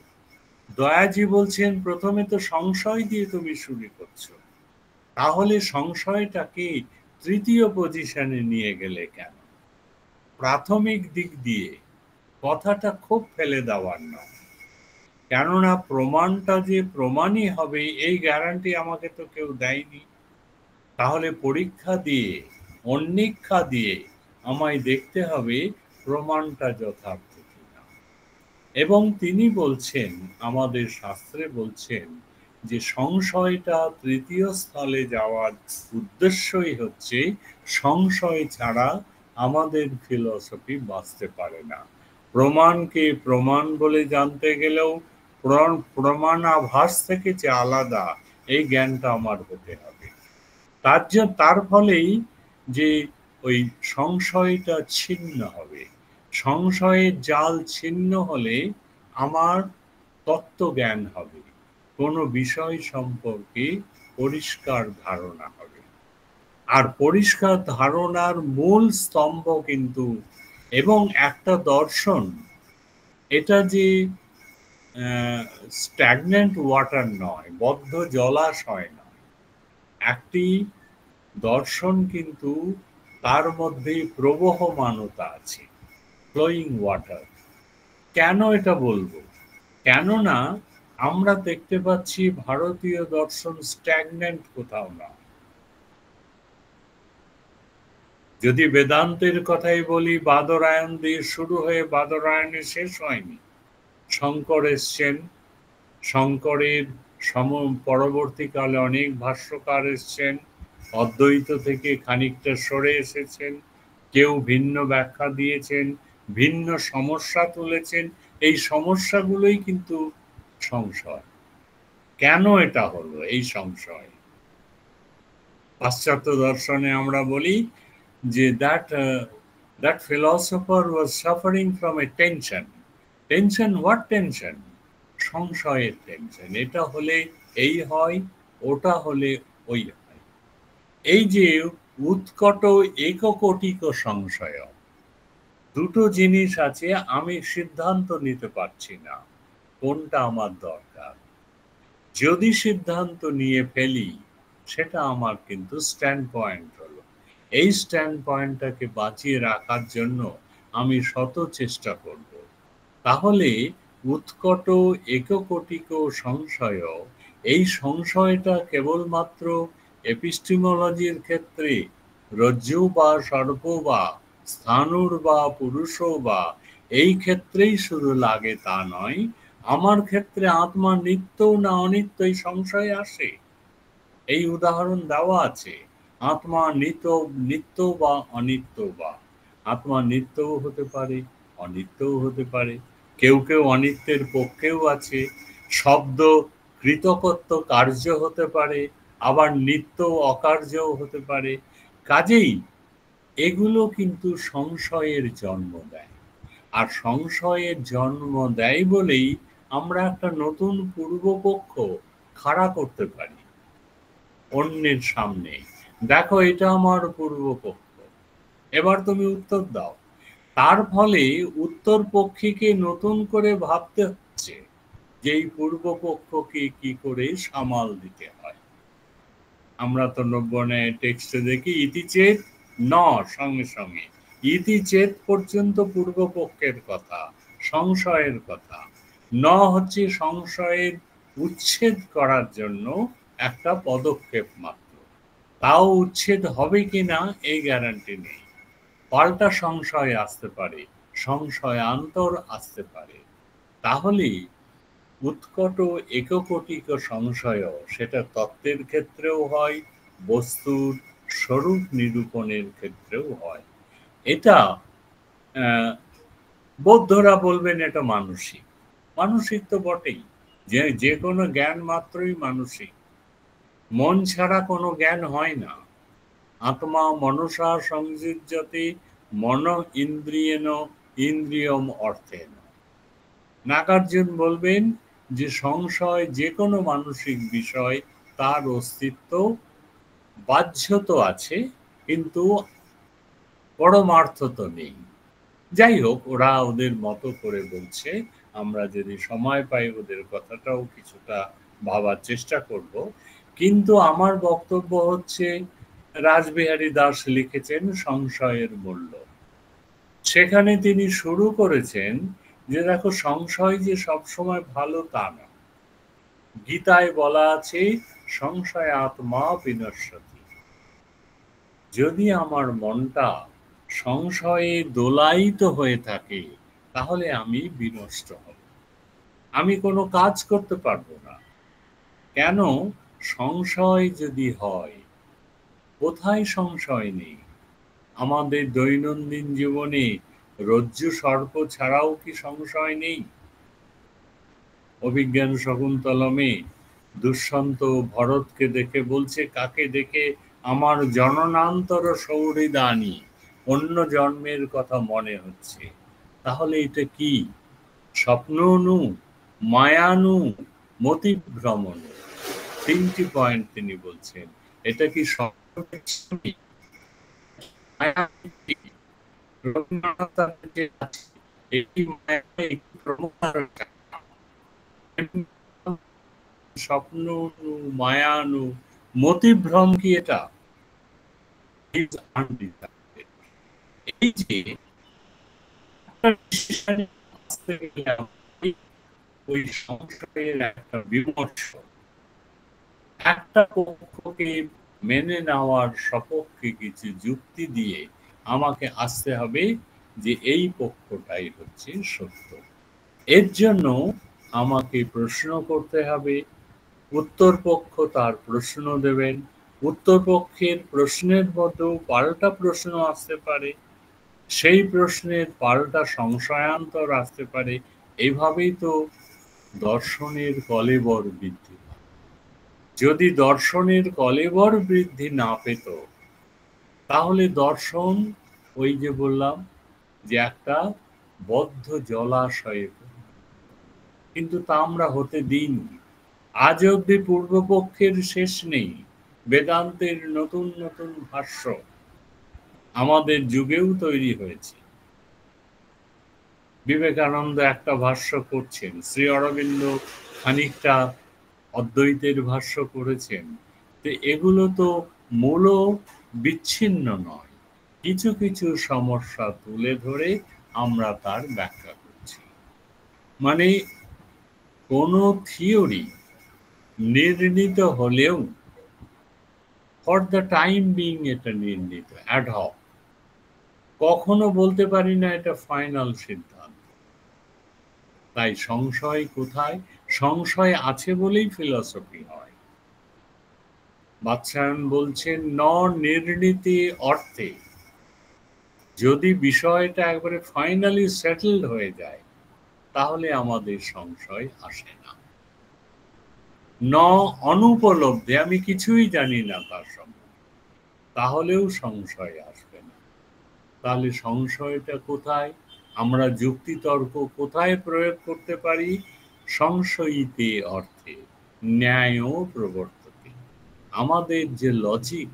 দয়াজি বলছেন প্রথমে তো সংশয় দিয়ে তুমি শুরু করছো, তাহলে সংশয়টাকে তৃতীয় পজিশনে নিয়ে গেলে কেন? প্রাথমিক দিক দিয়ে কথাটা খুব ফেলে দেওয়ার নয়, কেননা প্রমাণটা যে প্রমাণই হবে এই গ্যারান্টি আমাকে তো কেউ দেয়নি। তাহলে পরীক্ষা দিয়ে, অন্বীক্ষা দিয়ে আমায় দেখতে হবে প্রমাণটা যথার্থ কিনা। এবং তিনি বলছেন, আমাদের শাস্ত্রে বলছেন যে সংশয়টা তৃতীয় স্থলে যাওয়ার উদ্দেশ্যই হচ্ছে সংশয় ছাড়া আমাদের ফিলসফি বাঁচতে পারে না। প্রমাণকে প্রমাণ বলে জানতে গেলেও প্রমাণাভাস থেকে যে আলাদা, এই জ্ঞানটা আমার হতে হবে। তার ফলেই যে ওই সংশয়টা ছিন্ন হবে। সংশয়ের জাল ছিন্ন হলে আমার তত্ত্বজ্ঞান হবে, কোনো বিষয় সম্পর্কে পরিষ্কার ধারণা হবে। আর পরিষ্কার ধারণার মূল স্তম্ভ কিন্তু, এবং একটা দর্শন, এটা যে স্ট্যাগনেন্ট ওয়াটার নয়, বদ্ধ জলাশয় নয়। একটি দর্শন কিন্তু তার মধ্যে প্রবহমানতা আছে, ফ্লোয়িং ওয়াটার। কেন এটা বলবো? কেননা আমরা দেখতে পাচ্ছি ভারতীয় দর্শন স্ট্যাগনেন্ট কোথাও না। যদি বেদান্তের কথাই বলি, বাদরায়ণ দিয়ে শুরু হয়ে বাদরায়ণে শেষ হয়নি। শঙ্কর এসছেন, শঙ্করের পরবর্তীকালে অনেক ভাষ্যকার এসছেন, অদ্বৈত থেকে খানিকটা সরে এসেছেন, কেউ ভিন্ন ব্যাখ্যা দিয়েছেন, ভিন্ন সমস্যা তুলেছেন। এই সমস্যাগুলোই কিন্তু সংশয়। কেন এটা হলো এই সংশয়? পাশ্চাত্য দর্শনে আমরা বলি যে that that philosopher was suffering from a tension. Tension, what tension? সংশয়ের টেনশন। এটা হলে এই হয়, ওটা হলে ওই হয়। এই যে উৎকট এককোটিক সংশয়, দুটো জিনিস আছে, আমি সিদ্ধান্ত নিতে পারছি না কোনটা আমার দরকার। যদি সিদ্ধান্ত নিয়ে ফেলি সেটা আমার কিন্তু স্ট্যান্ড পয়েন্ট হলো। এই স্ট্যান্ড পয়েন্টটাকে বাঁচিয়ে রাখার জন্য আমি শত চেষ্টা করব। তাহলে উৎকট এককোটিক সংশয়, এই সংশয়টা কেবলমাত্র এপিস্টিমোলজির ক্ষেত্রে রজ্জু বা সর্প বা স্থাণুর বা পুরুষ বা এই ক্ষেত্রেই শুধু লাগে তা নয়, আমার ক্ষেত্রে আত্মা নিত্য না অনিত্য এই সংশয় আসে। এই উদাহরণ দেওয়া আছে, আত্মা নিত্য বা অনিত্য বা। আত্মা নিত্যও হতে পারে, অনিত্যও হতে পারে। কেউ কেউ অনিত্যের পক্ষেও আছে। শব্দ কৃতকত্ব কার্য হতে পারে, আবার নিত্য অকার্যও হতে পারে। কাজেই এগুলো কিন্তু সংশয়ের জন্ম দেয়। আর সংশয়ের জন্ম দেয় বলেই আমরা একটা নতুন পূর্বপক্ষ খাড়া করতে পারি অন্যের সামনে। দেখো, এটা আমার পূর্বপক্ষ, এবার তুমি উত্তর দাও। তার ফলে উত্তর পক্ষীকে নতুন করে ভাবতে হচ্ছে যে এই পূর্বপক্ষকে কি করে সামাল দিতে হয়। আমরা তো নব্বনে টেক্সটে দেখি ইতিচেত ন, সঙ্গে সঙ্গে ইতিচেত পর্যন্ত পূর্বপক্ষের কথা, সংশয়ের কথা। ন হচ্ছে সংশয়ের উচ্ছেদ করার জন্য একটা পদক্ষেপ মাত্র। তাও উচ্ছেদ হবে কিনা এই গ্যারান্টি নেই। পাল্টা সংশয় আসতে পারে, সংশয়ান্তর আসতে পারে। তাহলে উৎকট এককোটিক সংশয়, সেটা তত্ত্বের ক্ষেত্রেও হয়, বস্তুর স্বরূপ নিরূপণের ক্ষেত্রেও হয়। এটা বৌদ্ধরা বলবেন এটা মানসিক। মানসিক তো বটেই, যে কোনো জ্ঞান মাত্রই মানসিক। মন ছাড়া কোনো জ্ঞান হয় না। আত্মা মনসা সংযুজ্যতে মন ইন্দ্রিয়েন ইন্দ্রিয়ম অর্থেন। নাগার্জুন বলবেন যে সংশয় যে কোনো মানসিক বিষয়, তার অস্তিত্ব বাহ্যত আছে, কিন্তু পরমার্থ তো নেই। যাই হোক, ওরা ওদের মতো করে বলছে। আমরা যদি সময় পাই ওদের কথাটাও কিছুটা ভাবার চেষ্টা করব। কিন্তু আমার বক্তব্য হচ্ছে, রাসবিহারী দাস লিখেছেন সংশয়ের মূল্য। সেখানে তিনি শুরু করেছেন যে দেখো, সংশয় যে সবসময় ভালো তা না। গীতায় বলা আছে সংশয় আত্মা বিনশ্যতি। যদি আমার মনটা সংশয়ে দোলায়িত হয়ে থাকে তাহলে আমি বিনষ্ট হব, আমি কোনো কাজ করতে পারবো না। কেন? সংশয় যদি হয়, কোথায় সংশয় নেই? আমাদের দৈনন্দিন জীবনে রজ্জু সর্প ছাড়াও কি সংশয় নেই? অভিজ্ঞান শকুন্তলমে দুষ্যন্ত ভরতকে দেখে বলছে, কাকে দেখে? আমার জননান্তর সৌহৃদানি, অন্য জন্মের কথা মনে হচ্ছে। তাহলে এটা কি? স্বপ্ননু, মায়ানু, মতিভ্রমণ। তিনটি পয়েন্ট তিনি বলছেন। এটা কি স্বপ্ন, মায়ানু, মতিভ্রম কি এটা? এই যে ওই সংশয়ের একটা বিমর্ষ, একটা পক্ষকে মেনে নেওয়ার সপক্ষে কিছু যুক্তি দিয়ে আমাকে আসতে হবে যে এই পক্ষটাই হচ্ছে সত্য। এর জন্য আমাকে প্রশ্ন করতে হবে, উত্তর পক্ষ তার প্রশ্ন দেবেন, উত্তর পক্ষের প্রশ্নের মধ্যেও পাল্টা প্রশ্ন আসতে পারে, সেই প্রশ্নের পাল্টা সংশয়ান্তর আসতে পারে। এইভাবেই তো দর্শনের কলেবর বৃদ্ধি। যদি দর্শনের কলেবর বৃদ্ধি না পেত তাহলে দর্শন, ওই যে বললাম, যে একটা বদ্ধ জলাশয়ে, কিন্তু তা আমরা হতে দিইনি। আজ অব্দি পূর্বপক্ষের শেষ নেই। বেদান্তের নতুন নতুন ভাষ্য আমাদের যুগেও তৈরি হয়েছে। বিবেকানন্দ একটা ভাষ্য করছেন, শ্রী অরবিন্দ খানিকটা অদ্বৈতের ভাষ্য করেছেন। তো এগুলো তো মূল বিচ্ছিন্ন নয়, কিছু কিছু সমস্যা তুলে ধরে আমরা তার ব্যাখ্যা করছি। মানে কোনো থিওরি নির্ণীত হলেও ফর দ্য টাইম বিং এটা নির্ণীত, অ্যাডহক। কখনো বলতে পারি না এটা ফাইনাল সিদ্ধান্ত। তাই সংশয় কোথায়? সংশয় আছে বলেই ফিলসফি হয়। বাদশায়ন বলছেন ন নির্ণীতি অর্থে, যদি বিষয়টা একবারে ফাইনালি সেটেলড হয়ে যায় তাহলে আমাদের সংশয় আসে না। ন অনুপলব্ধে, আমি কিছুই জানি না তার সম্বন্ধে, তাহলেও সংশয় আসবে না। তাহলে সংশয়টা কোথায়? আমরা যুক্তিতর্ক কোথায় প্রয়োগ করতে পারি? সংশয়িতে অর্থে ন্যায় প্রবর্ততে। আমাদের যে লজিক,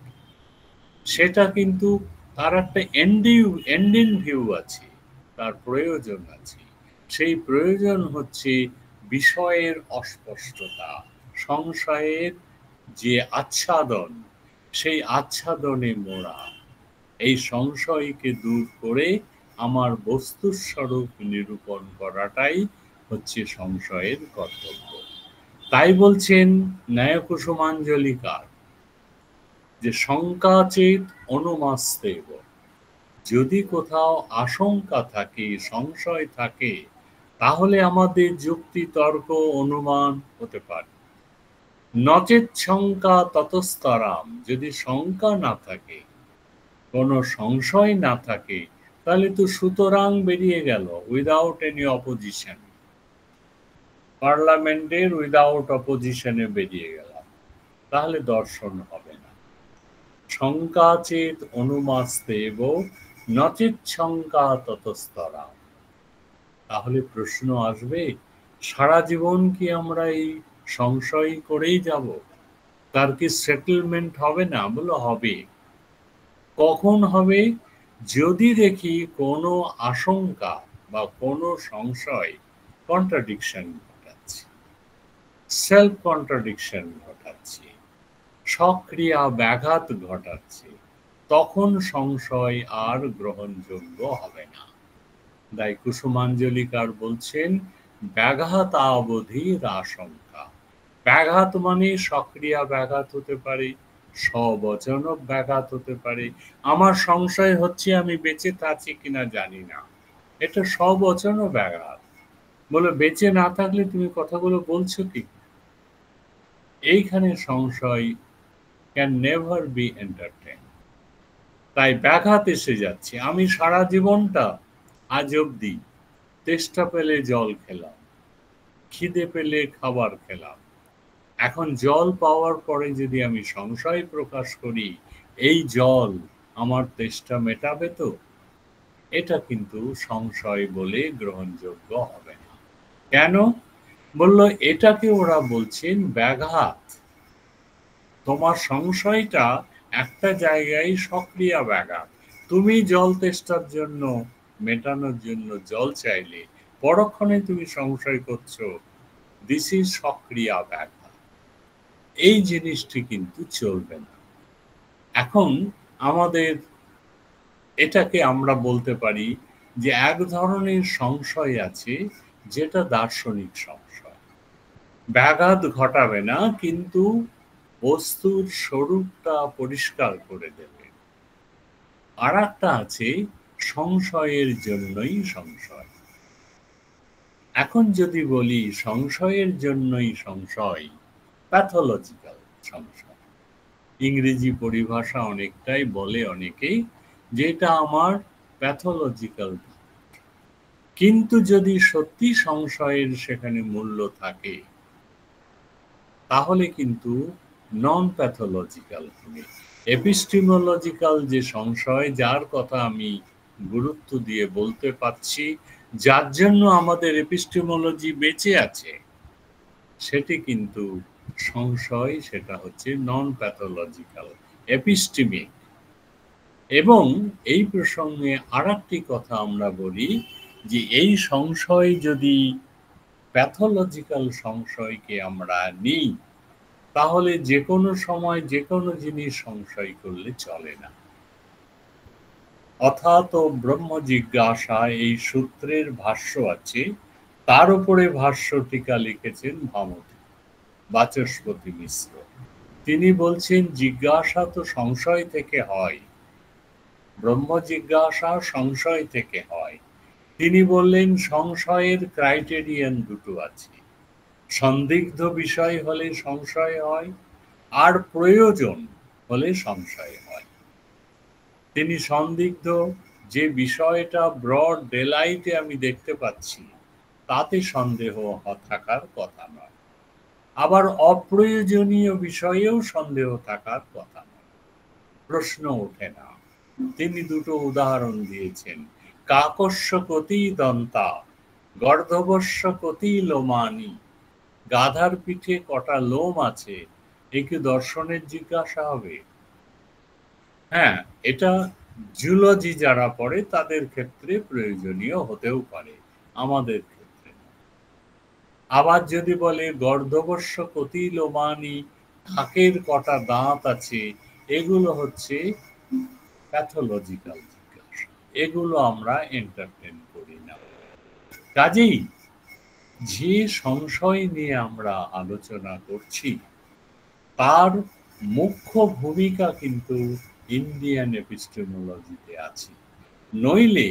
সেটা কিন্তু তার একটা এন্ডিং ভিউ আছে, তার প্রয়োজন আছে। সেই প্রয়োজন হচ্ছে বিষয়ের অস্পষ্টতা, সংশয়ের যে আচ্ছাদন, সেই আচ্ছাদনে মোড়া। এই সংশয়কে দূর করে আমার বস্তুর স্বরূপ নিরূপণ করাটাই হচ্ছে সংশয়ের কর্তব্য। তাই বলছেন ন্যায়কুসুমাঞ্জলিকার যে শঙ্কাচেত অনুমাস্তেব, যদি কোথাও আশঙ্কা থাকে, সংশয় থাকে, তাহলে আমাদের যুক্তি তর্ক অনুমান হতে পারে। নচেত শঙ্কা ততস্তরাম, যদি শঙ্কা না থাকে, কোনো সংশয় না থাকে, তাহলে তো সুতরাং বেরিয়ে গেল, উইদাউট এনি অপোজিশন। পার্লামেন্টের উইদাউট অপোজিশনে বেরিয়ে গেলাম, তাহলে দর্শন হবে না। শঙ্কাচেত অনুমাস্তেব নচেত শঙ্কা ততস্তরাম। তাহলে প্রশ্ন আসবে, সারা জীবন কি আমরা এই সংশয় করেই যাব? তার কি সেটেলমেন্ট হবে না? বলো হবে। কখন হবে? যদি দেখি কোনো আশঙ্কা বা কোনো সংশয় কন্ট্রাডিকশন ঘটাচ্ছে, সেলফ কন্ট্রাডিকশন ঘটাচ্ছে, সক্রিয়া ব্যাঘাত ঘটাচ্ছে, তখন সংশয় আর গ্রহণযোগ্য হবে না। তাই কুসুমাঞ্জলিকার বলছেন ব্যাঘাত অবধির আশঙ্কা। ব্যাঘাত মানে সক্রিয়া ব্যাঘাত হতে পারে, সবচনক ব্যাঘাত হতে পারে। আমার সংশয় হচ্ছে আমি বেঁচে আছি কিনা জানি না, এটা সবচন ব্যাঘাত। বলে বেঁচে না থাকলে তুমি কথাগুলো বলছো কি? এইখানে সংশয় ক্যান নেভার বি এন্টারটেইন। তাই ব্যাঘাত এসে যাচ্ছে। আমি সারা জীবনটা আজ অব্দি তেষ্টা পেলে জল খেলাম, খিদে পেলে খাবার খেলাম, এখন জল পাওয়ার পরে যদি আমি সংশয় প্রকাশ করি এই জল আমার তেষ্টা মেটাবে, তো এটা কিন্তু সংশয় বলে গ্রহণযোগ্য হবে না। কেন? বলল এটাকে ওরা বলছেন ব্যাঘাত। তোমার সংশয়টা একটা জায়গায় সক্রিয় ব্যাঘাত। তুমি জল তেষ্টার জন্য মেটানোর জন্য জল চাইলে, পরক্ষণে তুমি সংশয় করছো, দিস ইজ সক্রিয় ব্যাঘাত। এই জিনিসটি কিন্তু চলবে না। এখন আমাদের এটাকে আমরা বলতে পারি যে এক ধরনের সংশয় আছে যেটা দার্শনিক সংশয়, ব্যাঘাত ঘটাবে না কিন্তু বস্তুর স্বরূপটা পরিষ্কার করে দেবে। আর একটা আছে সংশয়ের জন্যই সংশয়। এখন যদি বলি সংশয়ের জন্যই সংশয়, প্যাথোলজিক্যাল সংশয়, ইংরেজি পরিভাষা অনেকটাই বলে অনেকেই যেটা আমার প্যাথোলজিক্যাল। কিন্তু যদি সত্যি সংশয়ের সেখানে মূল্য থাকে, তাহলে কিন্তু নন প্যাথোলজিক্যাল হবে। এপিস্টিমোলজিক্যাল যে সংশয়, যার কথা আমি গুরুত্ব দিয়ে বলতে পারছি, যার জন্য আমাদের এপিস্টেমোলজি বেঁচে আছে, সেটি কিন্তু সংশয়, সেটা হচ্ছে নন প্যাথোলজিক্যাল এপিস্টেমিক। এবং এই প্রসঙ্গে আরেকটি কথা আমরা বলি যে এই সংশয় যদি প্যাথোলজিক্যাল সংশয়কে আমরা নিই, তাহলে যে কোনো সময় যে কোনো জিনিস সংশয় করলে চলে না। অথাৎ ব্রহ্ম জিজ্ঞাসা এই সূত্রের ভাষ্য আছে, তার উপরে ভাষ্য টিকা লিখেছেন ভামতী বাচস্পতি মিশ্র। তিনি বলছেন জিজ্ঞাসা তো সংশয় থেকে হয়, ব্রহ্ম জিজ্ঞাসা সংশয় থেকে হয়। তিনি বললেন সংশয়ের ক্রাইটেরিয়ান দুটো আছে, সন্দিগ্ধ বিষয় হলে সংশয় হয়, আর প্রয়োজন হলে সংশয় হয়। তিনি সন্দিগ্ধ যে বিষয়টা ব্রড ডেলাইটে আমি দেখতে পাচ্ছি, তাতে সন্দেহ থাকার কথা নয়, আবার অপ্রয়োজনীয় বিষয়েও সন্দেহ থাকার কথা নয়, প্রশ্ন ওঠে না। তিনি দুটো উদাহরণ দিয়েছেন, কাকস্য কতি দন্তা গর্ধবস্য কতি লোমানি। গাধার পিঠে কটা লোম আছে, এ কি দর্শনের জিজ্ঞাসা হবে? হ্যাঁ, এটা জুলজি যারা পড়ে তাদের ক্ষেত্রে প্রয়োজনীয় হতেও পারে, আমাদের ক্ষেত্রে। আবার যদি বলে গর্ধবস্য কতি লোমানি, কাকের কটা দাঁত আছে, এগুলো হচ্ছে প্যাথোলজিক্যাল জিজ্ঞাসা, এগুলো আমরা এন্টারটেন করি না। কাজেই যে সংশয় নিয়ে আমরা আলোচনা করছি, তার মুখ্য ভূমিকা কিন্তু ইন্ডিয়ান এপিস্টেমোলজিতে আছে। নইলে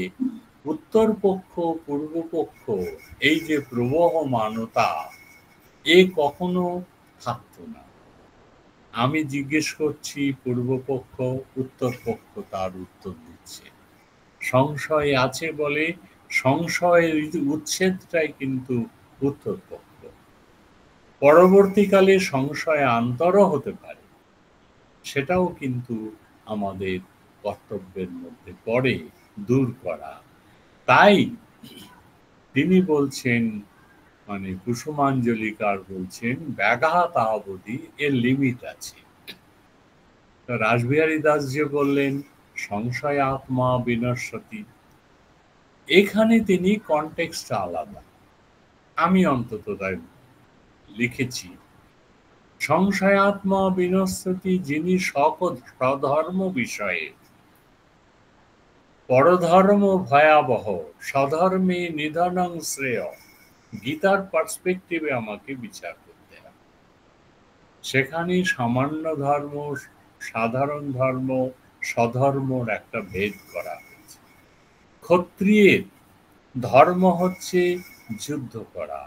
উত্তর পক্ষ পূর্ব পক্ষ এই যে প্রবহমানতা, এ কখনো থাকতো না। আমি জিজ্ঞেস করছি পূর্বপক্ষ, উত্তর পক্ষ তার উত্তর দিচ্ছে। সংশয় আছে বলে সংশয়ের উচ্ছেদটাই কিন্তু উত্তর পক্ষ। পরবর্তীকালে সংশয় আন্তরও হতে পারে, সেটাও কিন্তু আমাদের কর্তব্যের মধ্যে পড়ে দূর করা। তাই তিনি বলছেন, মানে কুসুমাঞ্জলিকার বলছেন, ব্যাঘাত আবধি এর লিমিট আছে। রাসবিহারী দাস যে বললেন সংশয় আত্মা বিনশ্বতি, এখানে তিনি কনটেক্সট আলাদা, আমি অন্তত তাই লিখেছি। সংশয়াত্মা বিনশ্বতি, যিনি স্বধর্ম বিষয়ে পরধর্ম ভয়াবহ, স্বধর্মে নিধনং শ্রেয়, গীতার পার্সপেক্টিভে আমাকে বিচার করতে হবে। সেখানে সামান্য ধর্ম, সাধারণ ধর্ম, স্বধর্মর একটা ভেদ করা হয়েছে। ক্ষত্রিয়ের ধর্ম হচ্ছে যুদ্ধ করা,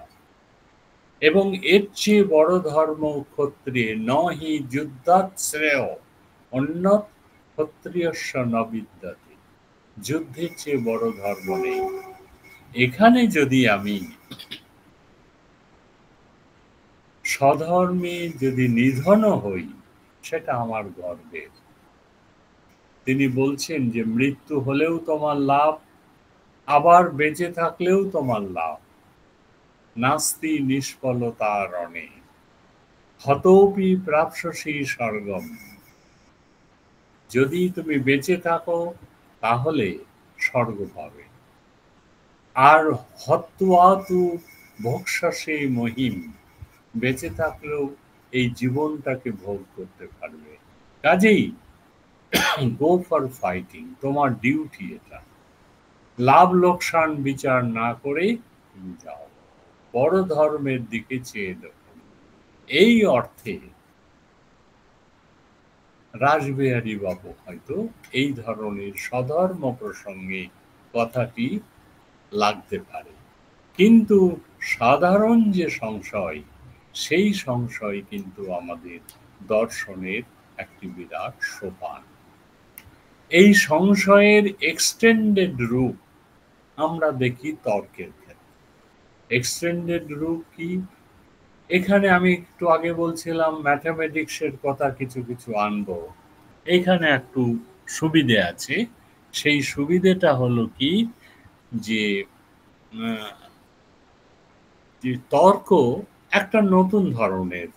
এবং এর চেয়ে বড় ধর্ম ক্ষত্রিয় নহি যুদ্ধাৎ শ্রেয় অন্যৎ ক্ষত্রিয়স্য ন বিদ্যতে। যুদ্ধের চেয়ে বড় ধর্ম নেই। এখানে যদি আমি স্বধর্মে যদি নিধন হই, সেটা আমার গর্বের। তিনি বলছেন যে মৃত্যু হলেও তোমার লাভ, আবার বেঁচে থাকলেও তোমার লাভ। নাস্তি নিষ্ফলতা রণে হতোপি প্রাপ্স্যসি স্বর্গম। যদি তুমি বেঁচে থাকো তাহলে স্বর্গ পাবে, আর হত্বা তু ভোক্ষ্যসে মহিম, বেঁচে থাকলেও এই জীবনটাকে ভোগ করতে পারবে। কাজেই গো ফর ফাইটিং, তোমার ডিউটি এটা। লাভ লোকসান বিচার না করে তুমি যাও, বড় ধর্মের দিকে চেয়ে দেখো। এই অর্থে রাসবিহারী বাবু হয়তো এই ধরনের স্বধর্ম প্রসঙ্গে কথাটি লাগতে পারে, কিন্তু সাধারণ যে সংশয়, সেই সংশয় কিন্তু আমাদের দর্শনের একটি বিরাট সোপান। এই সংশয়ের এক্সটেন্ডেড রূপ আমরা দেখি তর্কের ক্ষেত্রে। এক্সটেন্ডেড রূপ কি? এখানে আমি একটু আগে বলছিলাম ম্যাথামেটিক্সের কথা কিছু কিছু আনবো, এখানে একটু সুবিধে আছে। সেই সুবিধেটা হলো কি যে তর্ক একটা নতুন ধরনের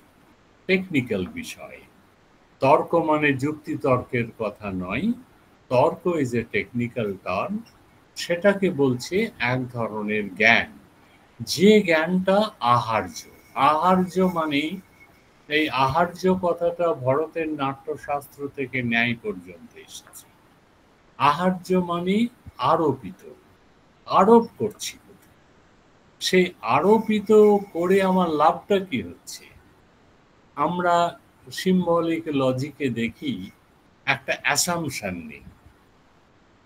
টেকনিক্যাল বিষয়। তর্ক মানে যুক্তি তর্কের কথা নয়, তর্ক ইজ এ টেকনিক্যাল টার্ম। সেটাকে বলছে এক ধরনের জ্ঞান, যে জ্ঞানটা আহার্য। আহার্য মানে, এই আহার্য কথাটা ভরতের নাট্যশাস্ত্র থেকে ন্যায় পর্যন্ত এসেছে। আহার্য মানে আরোপিত, আরোপ করছি। সেই আরোপিত করে আমার লাভটা কি হচ্ছে? আমরা সিম্বলিক লজিকে দেখি একটা অ্যাসাম্পশন নেই।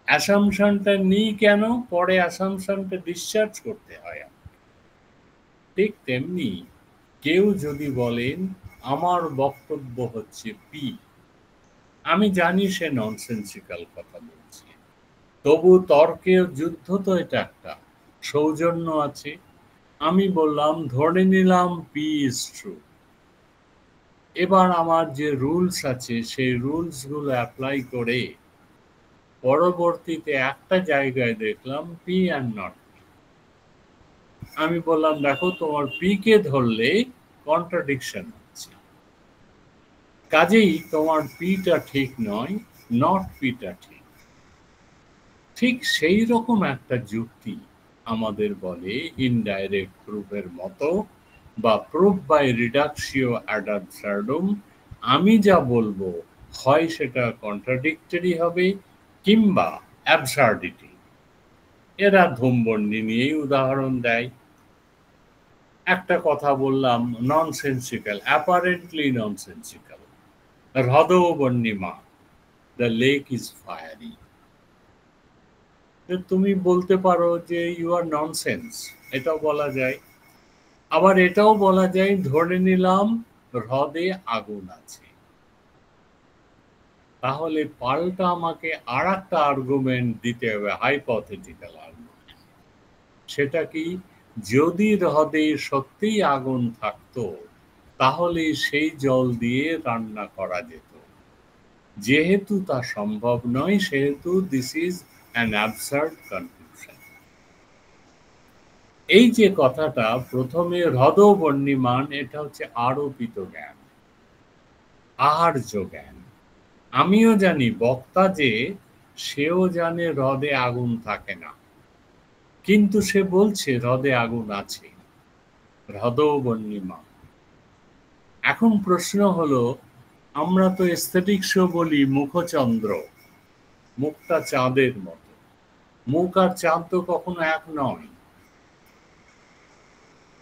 অ্যাসাম্পশনটা নিই কেন? পরে অ্যাসাম্পশনটা ডিসচার্জ করতে হয়। ঠিক তেমনি কেউ যদি বলেন আমার বক্তব্য হচ্ছে পি, আমি জানি সে ননসেন্সিক্যাল কথা বলছে, তবু তর্কের যুদ্ধ তো এটা একটা সৌজন্য আছে। আমি বললাম, ধরে নিলাম পি ইজ ট্রু। এবার আমার যে রুলস আছে সেই রুলসগুলো অ্যাপ্লাই করে পরবর্তীতে একটা জায়গায় দেখলাম পি অ্যান্ড নট পি। আমি বললাম, দেখো তোমার পি কে ধরলে কন্ট্রাডিকশন হচ্ছে, কাজেই তোমার পিটা ঠিক নয়, নট পিটা ঠিক। ঠিক সেই রকম একটা যুক্তি আমাদের বলে ইনডাইরেক্ট প্রুফের মতো, বা প্রুফ বাই রিডাকশিও অ্যাড অ্যাবসার্ডুম। আমি যা বলবো হয় সেটা কন্ট্রাডিক্টরি হবে কিংবা অ্যাবসার্ডিটি। এরা ধূমবর্ণী নিয়েই উদাহরণ দেয়। একটা কথা বললাম ননসেন্সিক্যাল, অ্যাপারেন্টলি ননসেন্সিক্যাল। হ্রদও বর্ণিমা, দ্য লেক ইজ ফায়ারি। তুমি বলতে পারো যে ইউ আর ননসেন্স, এটাও বলা যায়। আবার এটাও বলা যায়, ধরে নিলাম হ্রদে আগুন আছে। তাহলে পাল্টা আমাকে আর একটা আর্গুমেন্ট দিতে হবে, হাইপোথেটিক্যাল আর্গুমেন্ট। সেটা কি? যদি হ্রদে সত্যিই আগুন থাকতো তাহলে সেই জল দিয়ে রান্না করা যেত। যেহেতু তা সম্ভব নয়, সেহেতু this is an absurd conclusion. এই যে কথাটা প্রথমে হ্রদ বর্ণিমান, এটা হচ্ছে আরোপিত জ্ঞান, আহার্য জ্ঞান। আমিও জানি, বক্তা যে সেও জানে হ্রদে আগুন থাকে না, কিন্তু সে বলছে হ্রদে আগুন আছে, হ্রদ বর্ণিমান। এখন প্রশ্ন হলো, আমরা তো এস্থেটিক্সও বলি মুখচন্দ্র, মুখটা চাঁদের মতো। মুখ আর চাঁদ তো কখনো এক নয়,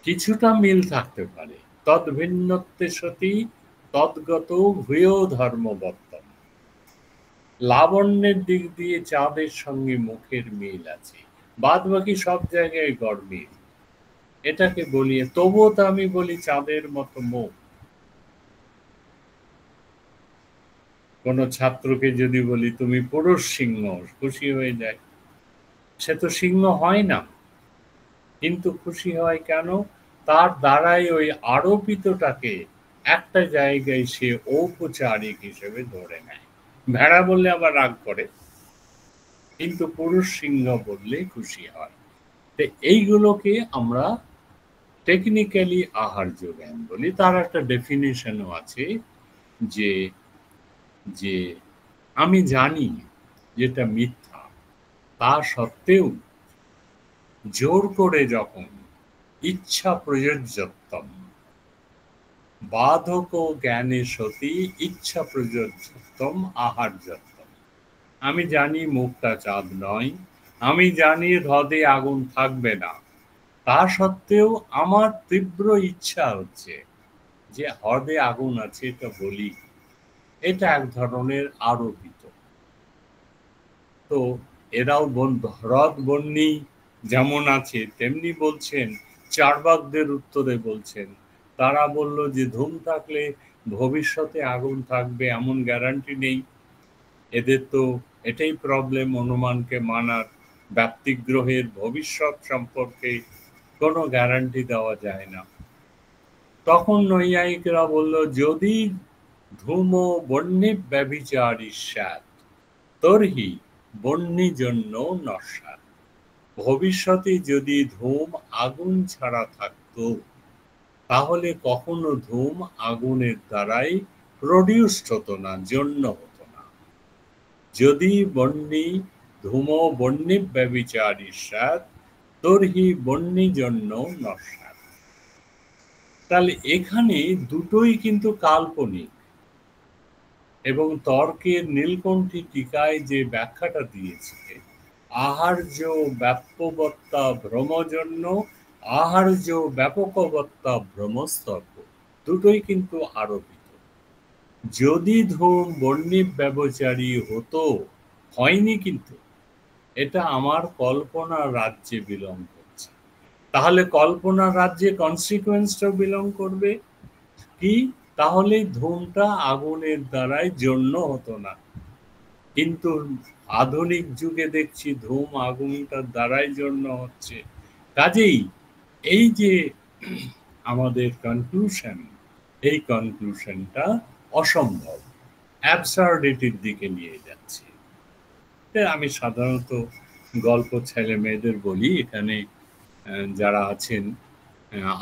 কিছুটা মিল থাকতে পারে। তদ ভিন্নত্বে সতি তদ্গত ভূয় ধর্মবর্তন। লাবণ্যের দিক দিয়ে চাঁদের সঙ্গে মুখের মিল আছে, বাদ বাকি সব জায়গায় গড়মিল। এটাকে বলিয়ে তবুও তো আমি বলি চাঁদের মতো মুখ। কোন ছাত্রকে যদি বলি তুমি পুরুষ সিংহ, খুশি হয়ে যায়। সে তো সিংহ হয় না, কিন্তু খুশি হয় কেন? তার দ্বারাই ওই আরোপিতটাকে একটা জায়গায় সে ঔপচারিক হিসেবে ধরে নেয়। ভেড়া বললে আবার রাগ করে, কিন্তু পুরুষ সিংহ বললে খুশি হয়। তো এইগুলোকে আমরা টেকনিক্যালি আহার্য জ্ঞান বলি। তার একটা ডেফিনেশনও আছে, যে যে আমি জানি যেটা মিথ্যা, তা সত্ত্বেও জোর করে যখন ইচ্ছা প্রযোজ্যত্বম বাধক জ্ঞানে সতি ইচ্ছা প্রযোজ্যত্বম আহার্যত্বম। আমি জানি মুখটা চাঁদ নয়, আমি জানি হ্রদে আগুন থাকবে না, তা সত্ত্বেও আমার তীব্র ইচ্ছা হচ্ছে যে হ্রদে আগুন আছে, এটা বলি। এটা এক ধরনের আরোপিত। তো এরাও হ্রদ বন্যী যেমন আছে তেমনি বলছেন, চার্বাকদের উত্তরে বলছেন, তারা বলল যে ধূম থাকলে ভবিষ্যতে আগুন থাকবে এমন গ্যারান্টি নেই। এদের তো এটাই প্রবলেম, অনুমানকে মানার। ব্যক্তিগ্রহের ভবিষ্যৎ সম্পর্কে কোনো গ্যারান্টি দেওয়া যায় না। তখন নৈয়ায়িকরা বলল, যদি ধূম বন্যে ব্যভিচারী স্যাত তর্হি বহ্নির জন্য নস্যাৎ। ভবিষ্যতে যদি ধূম আগুন ছাড়া থাকতো তাহলে কখনো ধূম আগুনের দ্বারাই প্রডিউসড হতো না, জন্য হতো না। যদি বহ্নি ধূম বহ্নি ব্যভিচারী স্যাৎ তর্হি বহ্নি জন্য নস্যাৎ। তাহলে এখানে দুটোই কিন্তু কাল্পনিক, এবং তর্কের নীলকণ্ঠী টিকায় যে ব্যাখ্যাটা দিয়েছে, আহার্য ব্যাপ্যবত্তা ভ্রমজন্য আহার্য ব্যাপকবত্তা ভ্রমস্তর্ক, দুটোই কিন্তু আরোপিত। যদি ধূম বহ্নি ব্যভিচারী হতো, হয়নি কিন্তু, এটা আমার কল্পনার রাজ্যে বিলং করছে। তাহলে কল্পনার রাজ্যে কনসিকুয়েন্সটাও বিলং করবে কি? তাহলে ধূমটা আগুনের দ্বারাই জন্য হতো না, কিন্তু আধুনিক যুগে দেখছি ধূম আগুনটার দ্বারাই জন্য হচ্ছে। কাজেই এই যে আমাদের কনক্লুশন, এই কনক্লুশনটা অসম্ভব, অ্যাবসার্ডিটির দিকে নিয়ে যাচ্ছে। আমি সাধারণত গল্প ছেলে মেয়েদের বলি, এখানে যারা আছেন,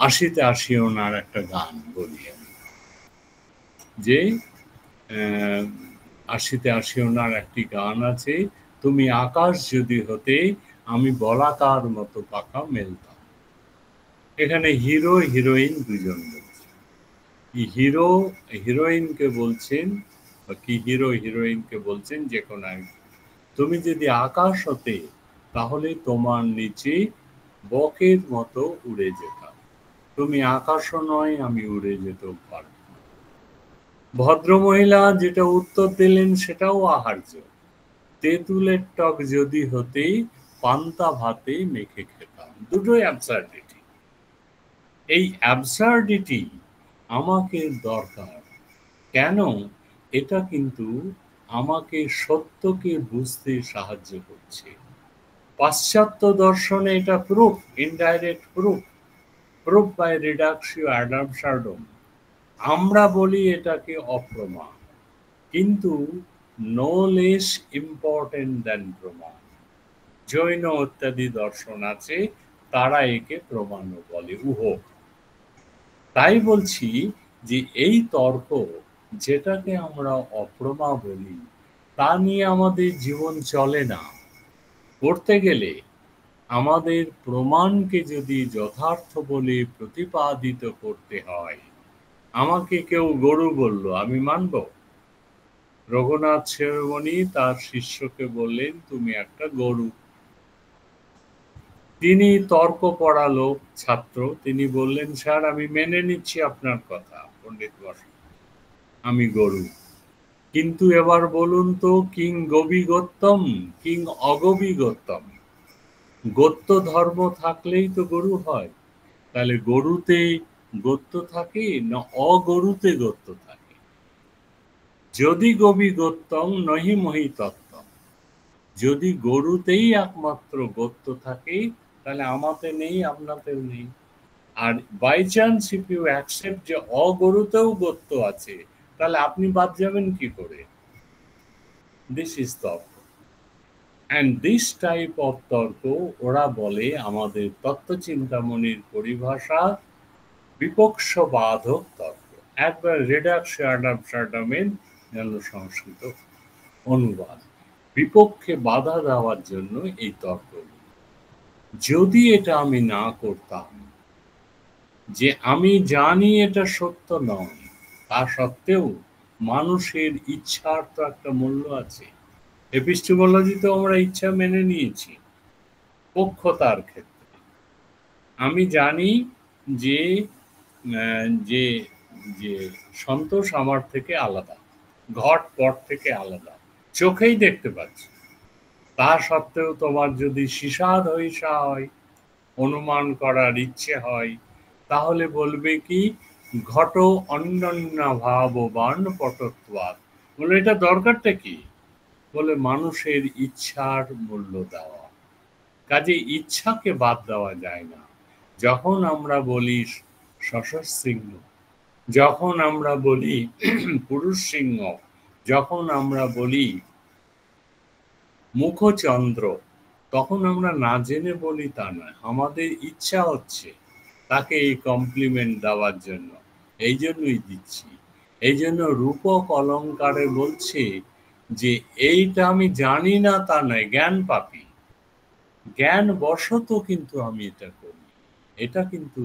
আশিতে আসি ওনার একটা গান বলি আমি, যে আশিতে আসি ওনার একটি গান আছে, তুমি আকাশ যদি হতে আমি বলাকার মতো পাকা মেলতাম। এখানে হিরো হিরোইন দুজন বলছে, হিরো হিরোইনকে বলছেন, কি হিরো হিরোইনকে বলছেন যে কোনো তুমি যদি আকাশ হতে তাহলে তোমার নিচে বকের মতো উড়ে যেতাম। তুমি আকাশও নয়, আমি উড়ে যেতেও পারব। ভদ্রমহিলা যেটা উত্তর দিলেন সেটাও আহার্য, তেঁতুলের টক যদি হতেই পান্তা ভাতে মেখে খেতাম। দুটোই অ্যাবসার্ডিটি। এই অ্যাবসার্ডিটি আমাকে দরকার কেন? এটা কিন্তু আমাকে সত্যকে বুঝতে সাহায্য করছে। পাশ্চাত্য দর্শনে এটা proof, indirect proof, proof by reductio ad absurdum. আমরা বলি এটাকে অপ্রমাণ, কিন্তু নো লেস ইম্পর্টেন্ট দ্যান প্রমাণ। জৈন ইত্যাদি দর্শন আছে, তারা একে প্রমাণও বলে, উহ। তাই বলছি যে এই তর্ক, যেটাকে আমরা অপ্রমা বলি, তা নিয়ে আমাদের জীবন চলে না। করতে গেলে আমাদের প্রমাণকে যদি যথার্থ বলে প্রতিপাদিত করতে হয়, আমাকে কেউ গরু বলল, আমি মানব? রঘুনাথ শিরোমণি তার শিষ্যকে বললেন, তুমি একটা গরু। তিনি তর্ক পড়ালো ছাত্র, তিনি বললেন, স্যার আমি মেনে নিচ্ছি আপনার কথা পণ্ডিত বসু, আমি গরু, কিন্তু এবার বলুন তো কিং গবিগোত্তম কিং অগবিগোত্তম? গোত্র ধর্ম থাকলেই তো গরু হয়, তাহলে গরুতে গোত্র থাকে না অগরুতে গোত্র থাকে? যদি গবিগোত্তম নহি মহি তত্ত্বম, যদি গরুতেই একমাত্র গোত্র থাকে তাহলে আমাতে নেই, আপনাতেও নেই। আর by chance if you accept যে অগরুতেও গোত্র আছে, তাহলে আপনি বাদ যাবেন কি করে? দিস ইজ তর্ক। অ্যান্ড দিস টাইপ অফ তর্ক ওরা বলে আমাদের তত্ত্বচিন্তামণির পরিভাষা বিপক্ষবাধক তর্ক। একবার রিডাকশন অ্যাড অ্যাবসার্ডমের যেন সংস্কৃত অনুবাদ, বিপক্ষে বাধা দেওয়ার জন্য এই তর্ক। যদি এটা আমি না করতাম, যে আমি জানি এটা সত্য নয়, তা সত্ত্বেও মানুষের ইচ্ছার তো একটা মূল্য আছে। এপিস্টেমোলজিতে আমরা ইচ্ছা মেনে নিয়েছি পক্ষতার ক্ষেত্রে। আমি জানি যে যে যে সন্তোষ আমার থেকে আলাদা, ঘট পট থেকে আলাদা, চোখেই দেখতে পাচ্ছি। তা সত্ত্বেও তোমার যদি সিসাদ হইসা হয়, অনুমান করার ইচ্ছে হয়, তাহলে বলবে কি ঘট অন্যান্য ভাববান পটত্বাৎ। বলে এটা দরকারটা কি? বলে মানুষের ইচ্ছার মূল্য দেওয়া। কাজে ইচ্ছাকে বাদ দেওয়া যায় না। যখন আমরা বলি শশস সিংহ, যখন আমরা বলি পুরুষ সিংহ, যখন আমরা বলি মুখচন্দ্র, তখন আমরা না জেনে বলি তা নয়, আমাদের ইচ্ছা হচ্ছে তাকে এই কমপ্লিমেন্ট দেওয়ার জন্য, এই জন্যই দিচ্ছি। এই জন্য রূপক অলঙ্কারে বলছে যে এইটা আমি জানি না তা নয়, জ্ঞান পাপী, জ্ঞান বশত কিন্তু আমি এটা করি। এটা কিন্তু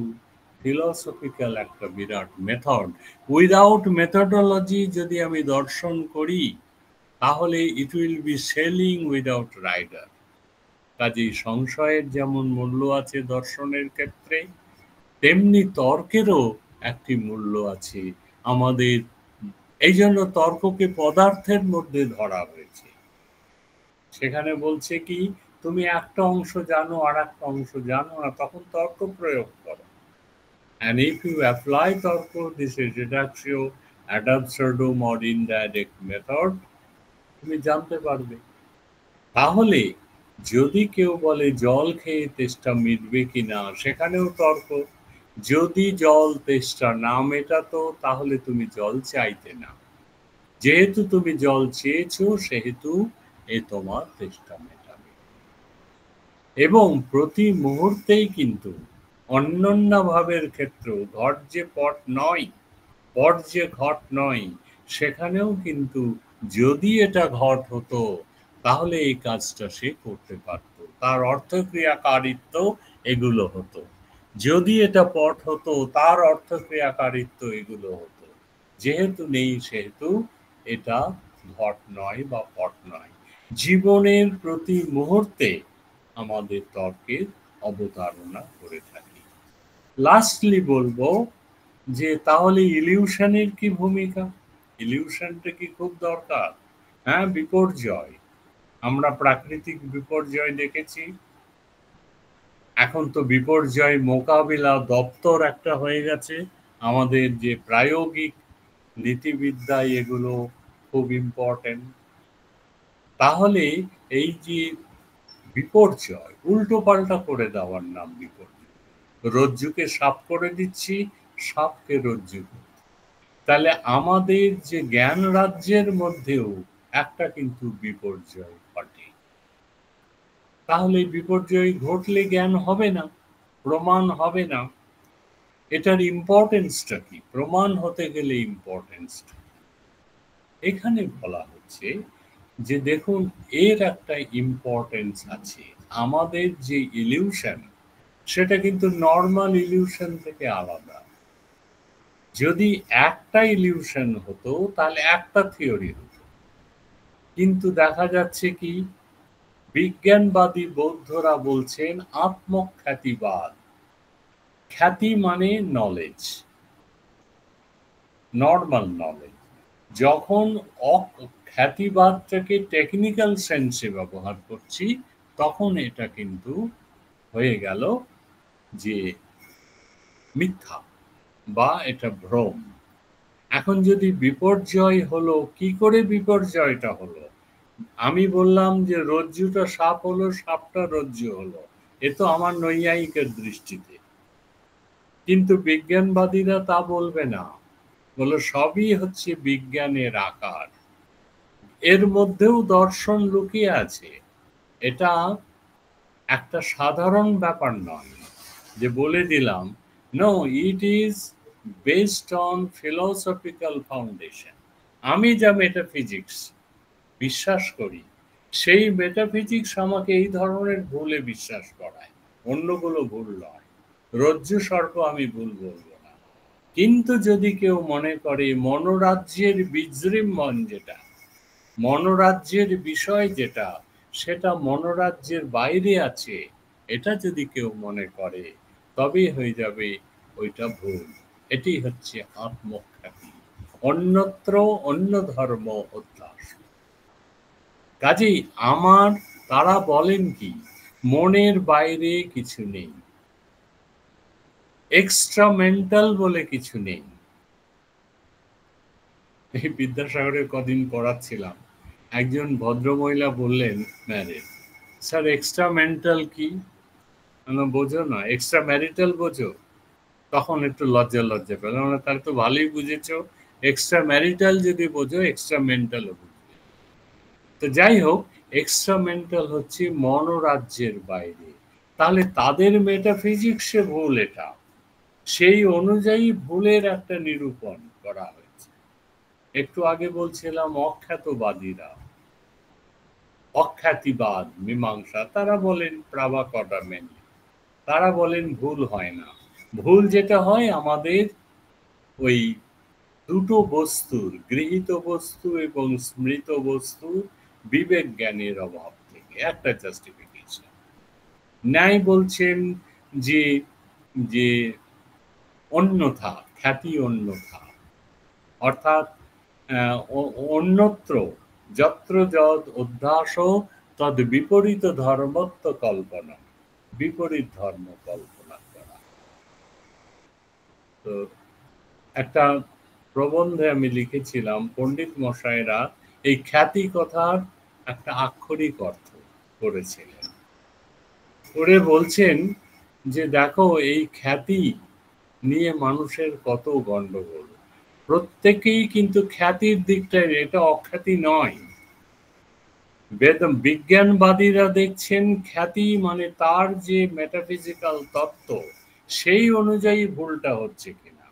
ফিলসফিক্যাল একটা বিরাট মেথড। উইদাউট মেথডোলজি যদি আমি দর্শন করি তাহলে it will be sailing without rider. কাজেই সংশয়ের যেমন মূল্য আছে দর্শনের ক্ষেত্রে, তেমনি তর্কেরও একটি মূল্য আছে আমাদের। এই জন্য তর্ককে পদার্থের মধ্যে ধরা হয়েছে। সেখানে বলছে কি, তুমি একটা অংশ জানো আর একটা অংশ জানো না, তখন তর্ক প্রয়োগ করো। And if you apply তর্ক, this is reductio ad absurdum or indirect method, তুমি জানতে পারবে। তাহলে যদি কেউ বলে জল খেয়ে তেষ্টা মিটবে কিনা, সেখানেও তর্ক। যদি জল তেষ্টা না মেটাতো তাহলে তুমি জল চাইতে না, যেহেতু তুমি জল চেয়েছো সেহেতু এ তোমার তেষ্টা মেটাবে। এবং প্রতি মুহূর্তেই কিন্তু অন্যান্য ভাবের ক্ষেত্রেও, ঘট যে পট নয়, পট যে ঘট নয়, সেখানেও কিন্তু যদি এটা ঘট হতো তাহলে এই কাজটা সে করতে পারত, তার অর্থক্রিয়াকারিত্ব এগুলো হতো। যদি এটা পট হতো তার অর্থক্রিয়াকারিত্ব এগুলো হতো। যেহেতু নেই সেহেতু এটা ঘট নয় বা পট নয়। জীবনের প্রতি মুহূর্তে আমাদের তর্কের অবতারণা করে থাকি। লাস্টলি বলবো যে তাহলে ইলিউশনের কি ভূমিকা? ইলিউশনটা কি খুব দরকার? হ্যাঁ, বিপর্যয়, আমরা প্রাকৃতিক বিপর্যয় দেখেছি। এখন তো বিপর্যয় মোকাবিলা দপ্তর একটা হয়ে গেছে। আমাদের যে প্রায়োগিক নীতিবিদ্যা এগুলো খুব ইম্পর্টেন্ট। তাহলে এই যে বিপর্যয়, উল্টো পাল্টা করে দেওয়ার নাম বিপর্যয়। রজ্জুকে সাপ করে দিচ্ছি, সাপকে রজ্জু। তাহলে আমাদের যে জ্ঞান রাজ্যের মধ্যেও একটা কিন্তু বিপর্যয় ঘটে। তাহলে বিপর্যয় ঘটলে জ্ঞান হবে না, প্রমাণ হবে না। এটার ইম্পর্টেন্সটা কি? প্রমাণ হতে গেলে ইম্পর্টেন্সটা এখানে বলা হচ্ছে যে দেখুন, এর একটা ইম্পর্টেন্স আছে। আমাদের যে ইলিউশন সেটা কিন্তু নর্মাল ইলিউশন থেকে আলাদা। যদি একটা ইলিউশন হতো তাহলে একটা থিওরি হতো, কিন্তু দেখা যাচ্ছে কি, বিজ্ঞানবাদী বৌদ্ধরা বলছেন আত্মখ্যাতিবাদ। খ্যাতি মানে নলেজ, নর্মাল নলেজ। যখন খ্যাতিবাদটাকে টেকনিক্যাল সেন্সে ব্যবহার করছি তখন এটা কিন্তু হয়ে গেল যে মিথ্যা বা এটা ভ্রম। এখন যদি বিপর্যয় হলো, কি করে বিপর্যয়টা হলো? আমি বললাম যে রজ্জুটা সাপ হলো, সাপটা রজ্জু হলো, এ তো আমার নৈয়ায়িকের দৃষ্টিতে। কিন্তু বিজ্ঞানবাদীরা তা বলবে না, বলে সবই হচ্ছে বিজ্ঞানের আকার, এর মধ্যেও দর্শন লুকিয়ে আছে। এটা একটা সাধারণ ব্যাপার নয় যে বলে দিলাম, no, it is based on philosophical foundation. আমি যা মেটাফিজিক্স বিশ্বাস করি সেই মেটাফিজিক্স আমাকে এই ধরনের ভুলে বিশ্বাস করায়, অন্যগুলো ভুল নয়। রজ্জু সর্প আমি ভুল বলবো না। কিন্তু যদি কেউ মনে করে মনোরাজ্যের বিজৃম্ভণ, যেটা মনোরাজ্যের বিষয়, যেটা সেটা মনোরাজ্যের বাইরে আছে, এটা যদি কেউ মনে করে তবেই হয়ে যাবে ওইটা ভুল। এটি হচ্ছে আত্মখ্যাতি, অন্যত্র অন্য ধর্ম অধ্যাস। কাজেই তারা বলেন কি, মনের বাইরে কিছু নেই, এক্সট্রা মেন্টাল বলে কিছু নেই। এই বিদ্যাসাগরের কদিন পড়াচ্ছিলাম, একজন ভদ্রমহিলা বললেন, ম্যারেজ স্যার, এক্সট্রা মেন্টাল কি? বোঝো না, এক্সট্রা ম্যারিটাল বোঝো? তখন একটু লজ্জা পেল, তাহলে তো ভালোই বুঝেছো, এক্সট্রা ম্যারিটাল যদি বোঝো এক্সট্রা মেন্টালও বুঝবে। তো যাই হোক, এক্সট্রা মেন্টাল হচ্ছে মনোরাজ্যের বাইরে, তাহলে তাদের মেটাফিজিক্সে ভুল। এটা সেই অনুযায়ী ভুলের একটা নিরূপণ করা হয়েছে। একটু আগে বলছিলাম অখ্যাতবাদীরা, অখ্যাতিবাদ মীমাংসা, তারা বলেন প্রাভাকররা মেনলি, তারা বলেন ভুল হয় না। ভুল যেটা হয় আমাদের ওই দুটো বস্তুর, গৃহীত বস্তু এবং স্মৃত বস্তুর বিবেক জ্ঞানের অভাব থেকে একটা জাস্টিফিকেশন। ন্যায় বলছেন যে যে অন্যথা, খ্যাতি অন্যথা, অর্থাৎ অন্যত্র যত্র যদ অধ্যাস তদ বিপরীত ধর্মত্ব কল্পনা, বিপরীত ধর্ম কল্পনা করা। তো একটা প্রবন্ধে আমি লিখেছিলাম পণ্ডিত মশাইরা এই খ্যাতি কথার একটা আক্ষরিক অর্থ করেছিলেন। করে বলছেন যে দেখো এই খ্যাতি নিয়ে মানুষের কত গন্ডগোল, প্রত্যেকেই কিন্তু খ্যাতির দিকটাই, এটা অখ্যাতি নয়। বিজ্ঞানবাদীরা দেখছেন খ্যাতি মানে তার যে মেটাফিজিক্যাল তত্ত্ব সেই অনুযায়ী ভুলটা হচ্ছে কিনা,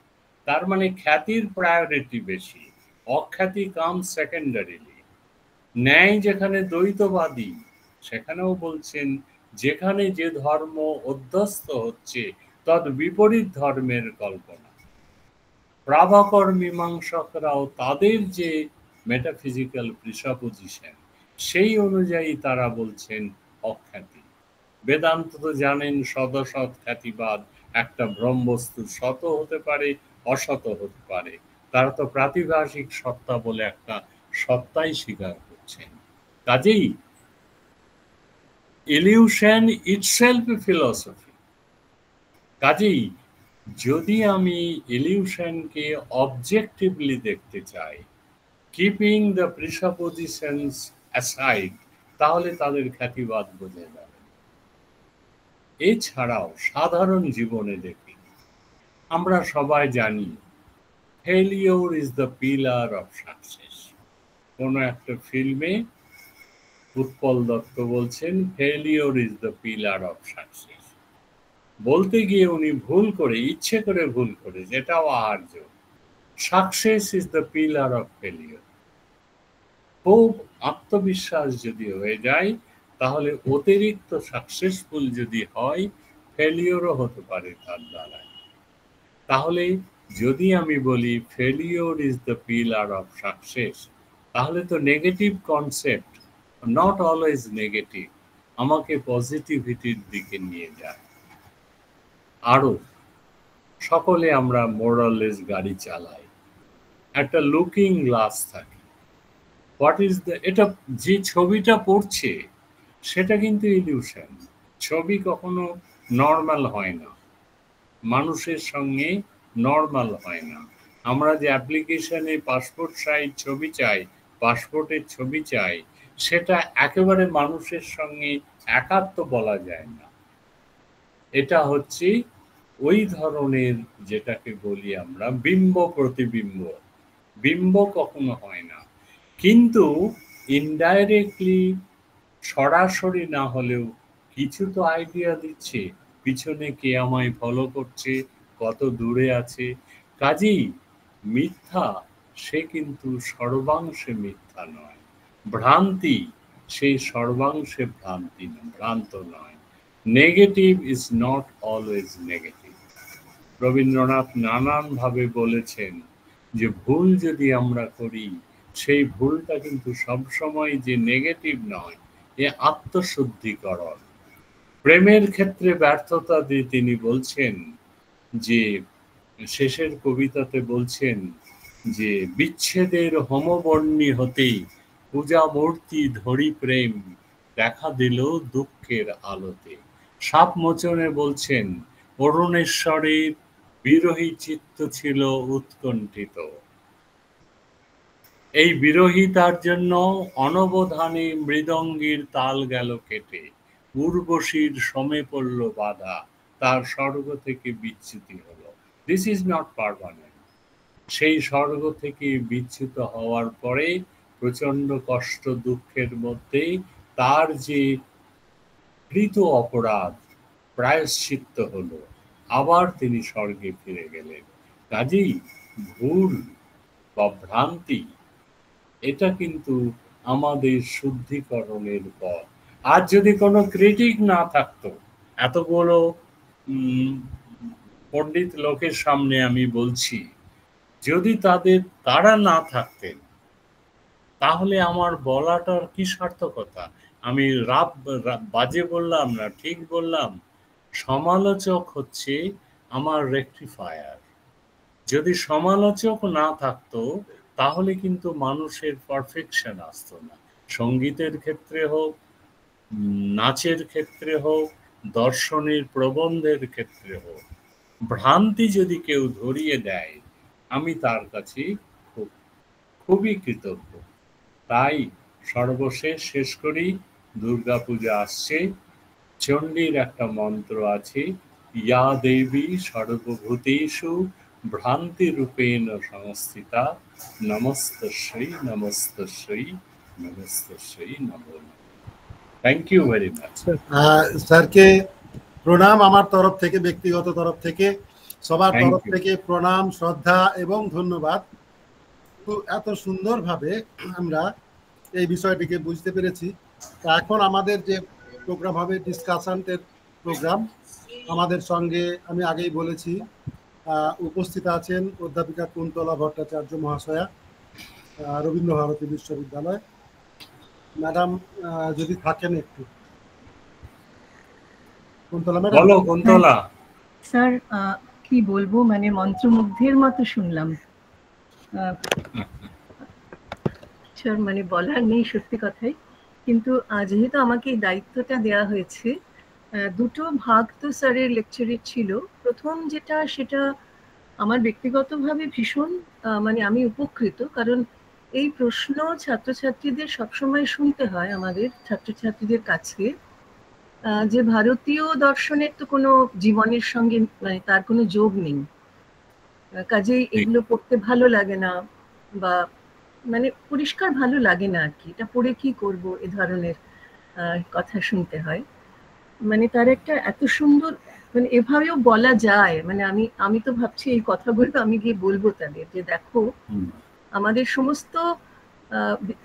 তার মানে খ্যাতির প্রায়োরিটি বেশি, অখ্যাতি কাম সেকেন্ডারিলি। ন্যায় যেখানে দ্বৈতবাদী, সেখানেও বলছেন যেখানে যে ধর্ম অধ্যস্ত হচ্ছে তদ বিপরীত ধর্মের কল্পনা। প্রাভাকর মীমাংসকরাও তাদের যে মেটাফিজিক্যাল প্রিসাপোজিশন সেই অনুযায়ী তারা বলছেন অখ্যাতি। বেদান্ত তো জানেন সদসৎ খ্যাতিবাদ, একটা ব্রহ্মবস্তু শত হতে পারে অশত হতে পারে, তারা তো প্রাতিভাসিক সত্তা বলে একটা সত্তাই স্বীকার করছেন। কাজেই ইলিউশন ইটসেলফ ফিলসফি। কাজেই যদি আমি ইলিউশনকে অবজেক্টিভলি দেখতে চাই, কিপিং দ্য প্রিসাপোজিশনস অ্যাসাইড, তাহলে তাদের খ্যাতিবাদ বোঝা যাবে। এছাড়াও সাধারণ জীবনে দেখি, আমরা সবাই জানি failure is the pillar of success. কোনো একটা ফিল্মে উৎপল দত্ত বলছেন failure is the pillar of success. বলতে গিয়ে উনি ভুল করে, ইচ্ছে করে ভুল করে, যেটাও আহার্য। Success is the pillar of failure. খুব আত্মবিশ্বাস যদি হয়ে যায় তাহলে অতিরিক্ত সাকসেসফুল যদি হয় ফেলিওরও হতে পারে তার দ্বারা। তাহলে যদি আমি বলি failure is the pillar of success, তাহলে তো negative concept, not always negative, আমাকে পজিটিভিটির দিকে নিয়ে যায়। আরো সকলে আমরা মোরাললেস গাড়ি চালাই, একটা লুকিং গ্লাস থাকে। হোয়াট ইজ দ্য, এটা যে ছবিটা পড়ছে সেটা কিন্তু ইলিউশন। ছবি কখনো নর্মাল হয় না, মানুষের সঙ্গে নর্মাল হয় না। আমরা যে অ্যাপ্লিকেশনে পাসপোর্ট সাইজ ছবি চাই, পাসপোর্টের ছবি চাই, সেটা একেবারে মানুষের সঙ্গে একাত্ম বলা যায় না। এটা হচ্ছে ওই ধরনের যেটাকে বলি আমরা বিম্ব প্রতিবিম্ব। বিম্ব কখনো হয় না, কিন্তু ইনডাইরেক্টলি, সরাসরি না হলেও কিছু তো আইডিয়া দিচ্ছে পিছনে কে আমায় ফলো করছে, কত দূরে আছে। কাজেই মিথ্যা সে কিন্তু সর্বাংশে মিথ্যা নয়, ভ্রান্তি সেই সর্বাংশে ভ্রান্ত নয়। Negative is not always negative. Rabindranath নানানভাবে বলেছেন যে ভুল যদি আমরা করি সেই ভুলটা কিন্তু সবসময় যে নেগেটিভ নয়, এ আত্মশুদ্ধিকরণ। প্রেমের ক্ষেত্রে ব্যর্থতা দিয়ে তিনি বলছেন যে শেষের কবিতাতে বলছেন যে বিচ্ছেদের হোমবর্ণী হতেই পূজা মূর্তি ধরি প্রেম দেখা দিল দুঃখের আলোতে। সাপ মোচনে বলছেন অরুণেশ্বরের বিরহী চিত্ত ছিল উৎকণ্ঠিত। এই বিরহিতার জন্য অনবধানে মৃদঙ্গীর তাল গেল কেটে, উর্বশীর সমে পড়ল বাধা, তার স্বর্গ থেকে বিচ্যুতি হলো। This is not permanent. সেই স্বর্গ থেকে বিচ্যুত হওয়ার পরে প্রচন্ড কষ্ট দুঃখের মধ্যে তার যে কৃত অপরাধ প্রায়শ্চিত্ত হলো, আবার তিনি স্বর্গে ফিরে গেলেন। কাজেই ভুল বা ভ্রান্তি এটা কিন্তু আমাদের শুদ্ধিকরণের পথ। আর যদি কোনো ক্রিটিক না থাকতো, এতগুলো পণ্ডিত লোকের সামনে আমি বলছি, যদি তারা না থাকতেন, তাহলে আমার বলাটার কি সার্থকতা? আমি বাজে বললাম না ঠিক বললাম? সমালোচক হচ্ছে আমার রেকটিফায়ার। যদি সমালোচক না থাকতো, তাহলে কিন্তু মানুষের পারফেকশন আসতো না। সঙ্গীতের ক্ষেত্রে হোক, নাচের ক্ষেত্রে হোক, দর্শনের প্রবন্ধের ক্ষেত্রে হোক, ভ্রান্তি যদি কেউ ধরিয়ে দেয়, আমি তার কাছে খুবই কৃতজ্ঞ। তাই সর্বশেষ শেষ করি, দুর্গাপূজা আসছে, চণ্ডীর একটা মন্ত্র আছে, ইয়া দেবী সর্বভূতেষু ভ্রান্তি রূপেণ সংস্থিতা, নমস্তস্যৈ নমস্তস্যৈ নমস্তস্যৈ নমো নমঃ। Thank you very much. স্যারকে প্রণাম আমার তরফ থেকে, ব্যক্তিগত তরফ থেকে, সবার তরফ থেকে প্রণাম, শ্রদ্ধা এবং ধন্যবাদ। এত সুন্দরভাবে আমরা এই বিষয়টিকে বুঝতে পেরেছি। এখন আমাদের যে প্রোগ্রাম হবে, ডিসকাশনের প্রোগ্রাম, আমাদের সঙ্গে আমি আগেই বলেছি উপস্থিত আছেন অধ্যাপিকা কুন্তলা ভট্টাচার্য মহাশয়া, রবীন্দ্র ভারতী বিশ্ববিদ্যালয়। ম্যাডাম যদি থাকেন একটু। কুন্তলা ম্যাডাম। বলো কুন্তলা। স্যার কি বলবো, মানে মন্ত্রমুগ্ধের মতো শুনলাম। স্যার মানে বলার নেই সত্যি কথাই, কিন্তু যেহেতু আমাকে এই দায়িত্বটা দেওয়া হয়েছে, দুটো ভাগ তো স্যারের লেকচারের ছিল। প্রথম যেটা, সেটা আমার ব্যক্তিগতভাবে ভীষণ মানে আমি উপকৃত, কারণ এই প্রশ্ন ছাত্রছাত্রীদের সবসময় শুনতে হয় আমাদের ছাত্রছাত্রীদের কাছে, যে ভারতীয় দর্শনের তো কোনো জীবনের সঙ্গে মানে তার কোনো যোগ নেই, কাজেই এগুলো পড়তে ভালো লাগে না, বা মানে পরিষ্কার ভালো লাগে না আর কি, এটা পড়ে কি করব এ ধরনের কথা শুনতে হয়। মানে তার একটা এত সুন্দর, মানে এভাবেও বলা যায়, মানে আমি তো ভাবছি এই কথাগুলো আমি গিয়ে বলবো তাদের, যে দেখো আমাদের সমস্ত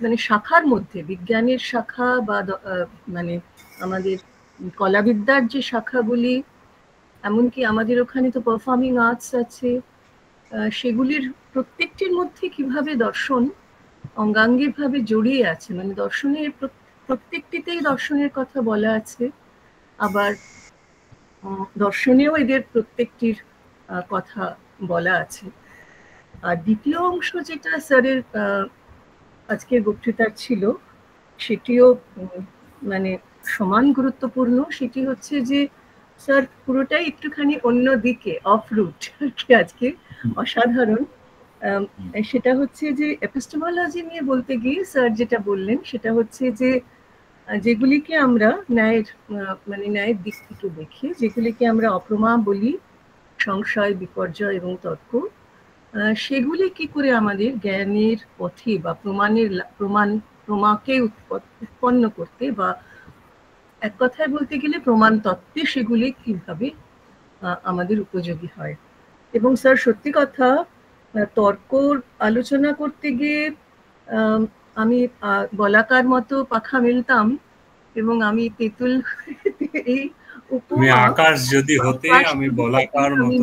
মানে শাখার মধ্যে, বিজ্ঞানের শাখা বা মানে আমাদের কলাবিদ্যার যে শাখাগুলি, এমনকি আমাদের ওখানে তো পারফর্মিং আর্টস আছে, সেগুলির প্রত্যেকটির মধ্যে কিভাবে দর্শন অঙ্গাঙ্গিভাবে জড়িয়ে আছে, মানে দর্শনের প্রত্যেকটিতেই দর্শনের কথা বলা আছে, আবার দর্শনেও এদের প্রত্যেকটির কথা বলা আছে। আর দ্বিতীয় অংশ যেটা স্যারের আজকের বক্তৃতার ছিল, সেটিও মানে সমান গুরুত্বপূর্ণ। সেটি হচ্ছে যে স্যার পুরোটাই একটুখানি অন্য দিকে, অফ রুট আর কি, আজকে অসাধারণ। সেটা হচ্ছে যে এপিস্টেমোলজি নিয়ে বলতে গিয়ে স্যার যেটা বললেন, সেটা হচ্ছে যে যেগুলিকে আমরা ন্যায়ের মানে ন্যায়ের দিক থেকে দেখি, যেগুলিকে আমরা অপ্রমা বলি, সংশয়, বিপর্যয় এবং তর্ক, সেগুলি কি করে আমাদের জ্ঞানের পথে বা প্রমাকে উৎপন্ন করতে, বা এক কথায় বলতে গেলে প্রমাণ তত্ত্বে সেগুলি কিভাবে আমাদের উপযোগী হয়। এবং স্যার সত্যি কথা, তর্ক আলোচনা করতে গিয়ে আমি বলাকার মতো পাখা মেলতাম, এবং আমি তেঁতুল এই তুমি আকাশ যদি হতে আমি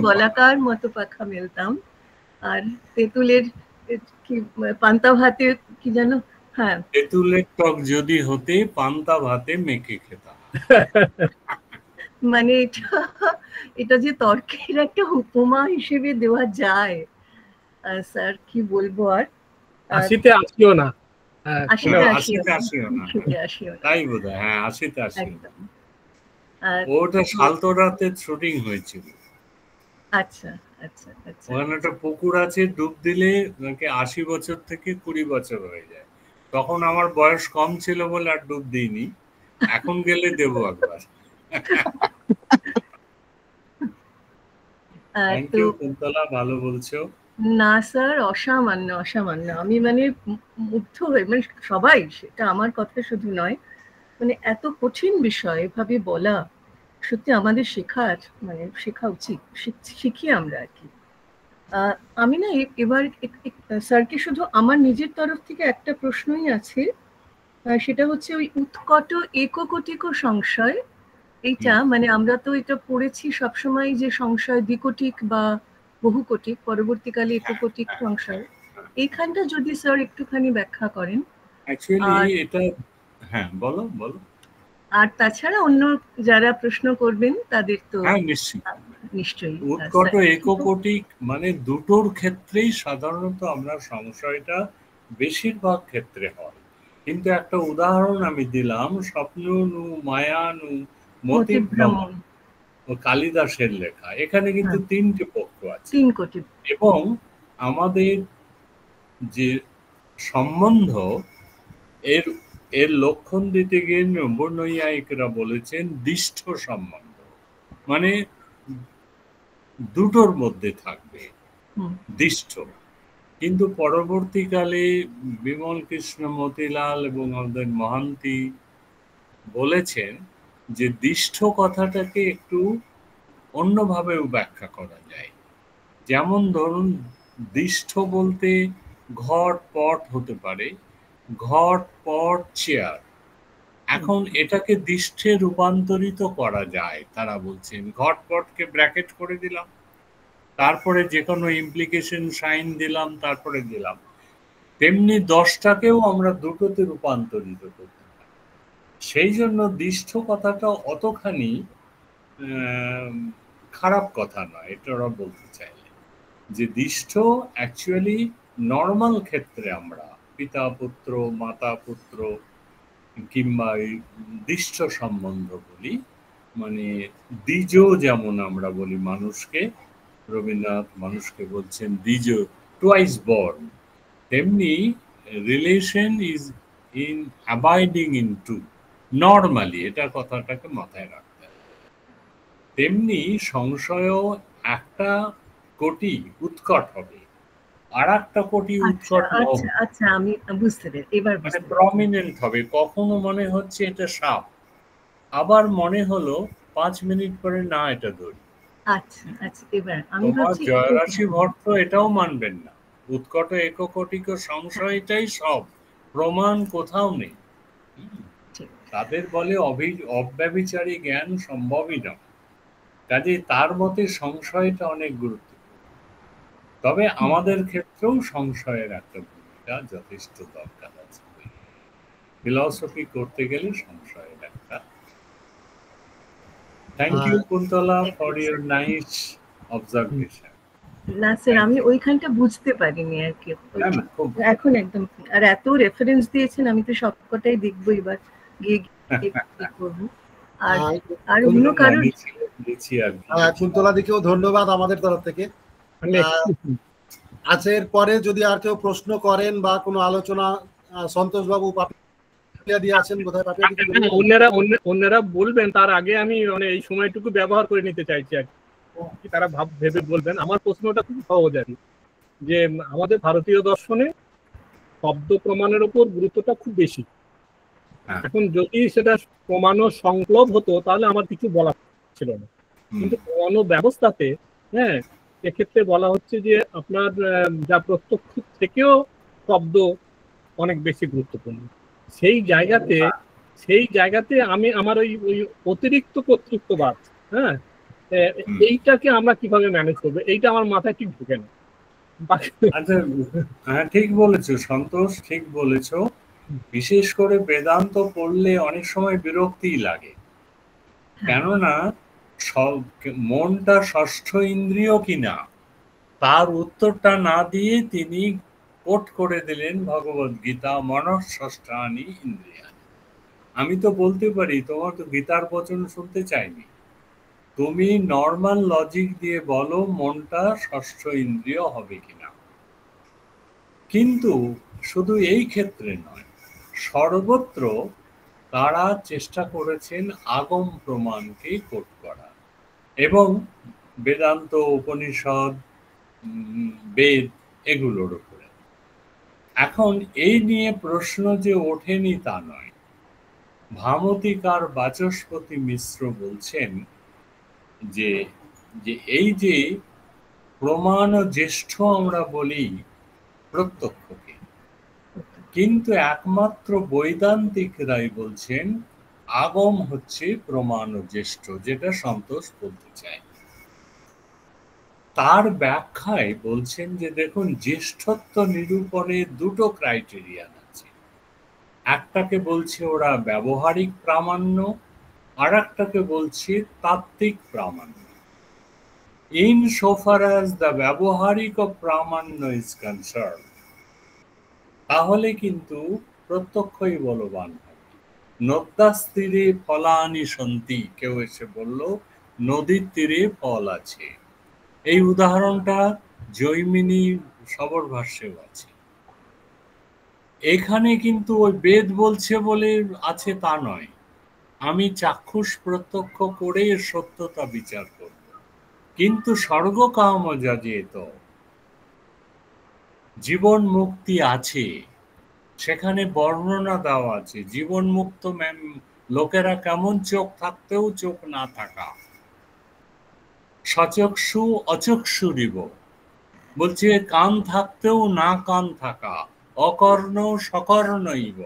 বলাকার মতো পাখা মেলতাম, আর তেঁতুলের কি পান্তা ভাতে কি জানো, হ্যাঁ, তেঁতুলের টক যদি হতে পান্তা ভাতে মেখে খেতাম। মানে এটা যে তর্কের একটা উপমা হিসেবে দেওয়া যায়, স্যার কি বলবো আর। আশিতে আসিও না, তাই বোধহয়, হ্যাঁ, আশিতে আসিও না। ওটা সালতোরাতে শুটিং হয়েছিল। আচ্ছা আচ্ছা আচ্ছা। ওখানে একটা পুকুর আছে, ডুব দিলে 80 বছর থেকে 20 বছর হয়ে যায়। তখন আমার বয়স কম ছিল বলে আর ডুব দিইনি, এখন গেলে দেবো একবার। থ্যাংক ইউ কুন্তলা, ভালো বলছো। না স্যার, অসামান্য অসামান্য, আমি মানে মুগ্ধ হয়ে, মানে সবাই, সেটা আমার কথা শুধু নয়, মানে এত কঠিন বিষয় এভাবে বলা সত্যি আমাদের শেখা উচিত, শিখি আমরা আর কি। আমি না এবার স্যারকে শুধু আমার নিজের তরফ থেকে একটা প্রশ্নই আছে, সেটা হচ্ছে ওই উৎকট এককোটিক সংশয়, এইটা মানে আমরা তো এটা পড়েছি সবসময় যে সংশয় দ্বিকোটিক বা বহুকোটিক, পরবর্তীকালে এককোটিক সংশয়। এইখানটা যদি স্যার একটুখানি ব্যাখ্যা করেন। অ্যাকচুয়ালি এটা, হ্যাঁ বলো বলো। আর তাছাড়া অন্য যারা প্রশ্ন করবেন তাদের তো হ্যাঁ নিশ্চয়ই উৎকট এককোটিক মানে দুটোর ক্ষেত্রেই সাধারণত আমরা সংশয়টা বেশিরভাগ ক্ষেত্রে হয়। কিন্তু একটা উদাহরণ আমি দিলাম, স্বপ্ননু মায়ানু মতিভ্রমণ ও কালিদাসের লেখা, এখানে কিন্তু তিনটে পক্ষ আছে। এবং আমাদের যে সম্বন্ধ এর লক্ষণ দিতে গিয়ে নৈয়ায়িকরা বলেছেন দিষ্ঠ সম্বন্ধ, মানে দুটোর মধ্যে থাকবে দিষ্ঠ। কিন্তু পরবর্তীকালে বিমল কৃষ্ণ মতিলাল এবং আমাদের মহান্তি বলেছেন যে দিষ্ঠ কথাটাকে একটু অন্যভাবেও ব্যাখ্যা করা যায়। যেমন ধরুন, দিষ্ঠ বলতে ঘট পট হতে পারে, ঘট পট চেয়ার। এখন এটাকে দিষ্ঠে রূপান্তরিত করা যায়। তারা বলছেন ঘটপটকে ব্র্যাকেট করে দিলাম, তারপরে যে কোনো ইমপ্লিকেশন সাইন দিলাম, তারপরে দিলাম। তেমনি 10টাকেও আমরা দুটোতে রূপান্তরিত করতে পারি। সেই জন্য দিষ্ঠ কথাটা অতখানি খারাপ কথা নয়। এটা ওরা বলতে চাইলে যে দিষ্ঠ অ্যাকচুয়ালি নর্মাল ক্ষেত্রে আমরা পিতা পুত্র মাতা পুত্র কিংবা দিষ্ঠ সম্বন্ধ বলি, মানে দ্বিজ যেমন আমরা বলি মানুষকে, রবীন্দ্রনাথ মানুষকে বলছেন দ্বিজ, টুয়াইস বর্ন, তেমনি relation is in abiding in two, normally এটা কথাটাকে মাথায় রাখতে হবে। তেমনি সংশয়ও একটা কোটি উৎকট হবে, আর একটা কোটি উৎকট হবে, আচ্ছা আমি বুঝতে পেরেছি, এবার মানে প্রমিনেন্ট হবে। কখনো মনে হচ্ছে এটা সাপ, আবার মনে হলো 5 মিনিট পরে না এটা দড়ি। আচ্ছা এবার আমি ভাবছি জয়রাশি ভট্ট এটাও মানবেন না, উৎকট এককোটিক সংশয়টাই সব, প্রমাণ কোথাও নেই। তাদের বলে অব্যভিচারী জ্ঞান সম্ভবই নয়। কাজে তার মতে সংশয়টা অনেক গুরুত্বপূর্ণ। তবে আমাদের ক্ষেত্রেও সংশয়ের একটা ভূমিকা যথেষ্ট দরকার আছে। ফিলসফি করতে গেলে সংশয়ের একটা। Thank you Kuntala for your nice observation. না স্যার, আমি ওইখানটা বুঝতে পারিনি আর কি, এখন একদম। আর এত রেফারেন্স দিয়েছেন, আমি তো সবকটাই দেখবো এবার গিয়ে করবো। আর অন্য কারণ কুন্তলা দিকেও ধন্যবাদ আমাদের তরফ থেকে। আচ্ছা, এর পরে যদি আর কেউ প্রশ্ন করেন বা কোনো আলোচনা, সন্তোষ বাবু পাপিয়া দিয়ে আছেন বোধহয়, অন্যরা বলবেন, তার আগে আমি মানে এই সময়টুকু ব্যবহার করে নিতে চাইছি আর কি, তারা ভেবে বলবেন। আমার প্রশ্নটা খুব সহজ আর কি, যে আমাদের ভারতীয় দর্শনে শব্দ প্রমাণের উপর গুরুত্বটা খুব বেশি। এখন যদি সেটা প্রমাণ সংকলব হতো তাহলে আমার কিছু বলা ছিল না, কিন্তু প্রমাণ ব্যবস্থাতে এক্ষেত্রে বলা হচ্ছে যে আপনার যা প্রত্যক্ষ থেকেও শব্দ অনেক বেশি গুরুত্বপূর্ণ। সেই জায়গাতে আমি আমার ওই অতিরিক্ত কর্তৃত্ববাদ, এইটাকে আমরা কিভাবে ম্যানেজ করবো, এইটা আমার মাথায় ঠিক ঢুকে না। আচ্ছা, হ্যাঁ ঠিক বলেছো সন্তোষ, ঠিক বলেছো। বিশেষ করে বেদান্ত পড়লে অনেক সময় বিরক্তিই লাগে, কেননা মনটা ষষ্ঠ ইন্দ্রিয় কিনা তার উত্তরটা না দিয়ে তিনি কোট করে দিলেন ভগবদ গীতা, মনঃ ষষ্ঠানি ইন্দ্রিয়াণি। আমি তো বলতে পারি, তোমার তো গীতার বচন শুনতে চাইনি, তুমি নর্মাল লজিক দিয়ে বলো মনটা ষষ্ঠ ইন্দ্রিয় হবে কিনা। কিন্তু শুধু এই ক্ষেত্রে নয়, সর্বত্র তারা চেষ্টা করেছেন আগম প্রমাণকে কোট করা, এবং বেদান্ত উপনিষদ বেদ এগুলোর উপরে। এখন এই নিয়ে প্রশ্ন যে ওঠেনি তা নয়, ভামতিকার বাচস্পতি মিশ্র বলছেন যে যে এই যে প্রমাণ জ্যেষ্ঠ আমরা বলি প্রত্যক্ষকে, কিন্তু একমাত্র বৈদান্তিকরাই বলছেন আগম হচ্ছে প্রমাণ জ্যেষ্ঠ, যেটা সন্তোষ বলতে চায়। তার ব্যাখ্যায় বলছেন যে দেখুন, জ্যেষ্ঠত্ব নিরূপণে দুটো ক্রাইটেরিয়ান আছে। একটাকে বলছে ওরা ব্যবহারিক প্রামাণ্য, আর একটাকে বলছে তাত্ত্বিক প্রামাণ্য। In so far as the ব্যবহারিক প্রামাণ্য ইজ কনসার্ন, তাহলে কিন্তু প্রত্যক্ষই বলবান হবে। নদ্যাস তীরে ফলানি সন্তি, কেউ এসে বলল নদীর তীরে ফল আছে। এই উদাহরণটা জৈমিনী সবর ভাষ্যেও আছে। এখানে কিন্তু ওই বেদ বলছে বলে আছে তা নয়, আমি চাক্ষুষ প্রত্যক্ষ করে এর সত্যতা বিচার করব। কিন্তু স্বর্গ কাম যজেত, জীবন মুক্তি আছে, সেখানে বর্ণনা দেওয়া আছে। জীবন মুক্ত লোকেরা কেমন, চোখ থাকতেও চোখ না থাকা, সচক্ষু অচক্ষুরিব, বলছে কান থাকতেও না কান থাকা, অকর্ণ সকর্ণইব,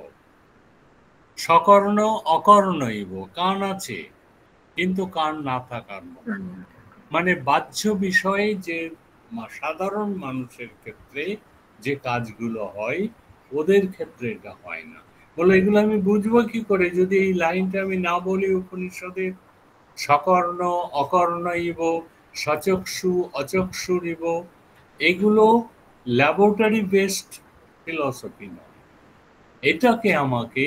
সকর্ণ অকর্ণইব, কান আছে কিন্তু কান না থাকার মতো। মানে বাহ্য বিষয়ে যে সাধারণ মানুষের ক্ষেত্রে যে কাজগুলো হয়, ওদের ক্ষেত্রে এটা হয় না। বলে এগুলো আমি বুঝবো কি করে যদি এই লাইনটা আমি না বলি উপনিষদের? সকর্ণ অকর্ণইব, সচক্ষু অচক্ষুরিব, এগুলো ল্যাবরেটরি বেসড ফিলসফি নয়। এটাকে আমাকে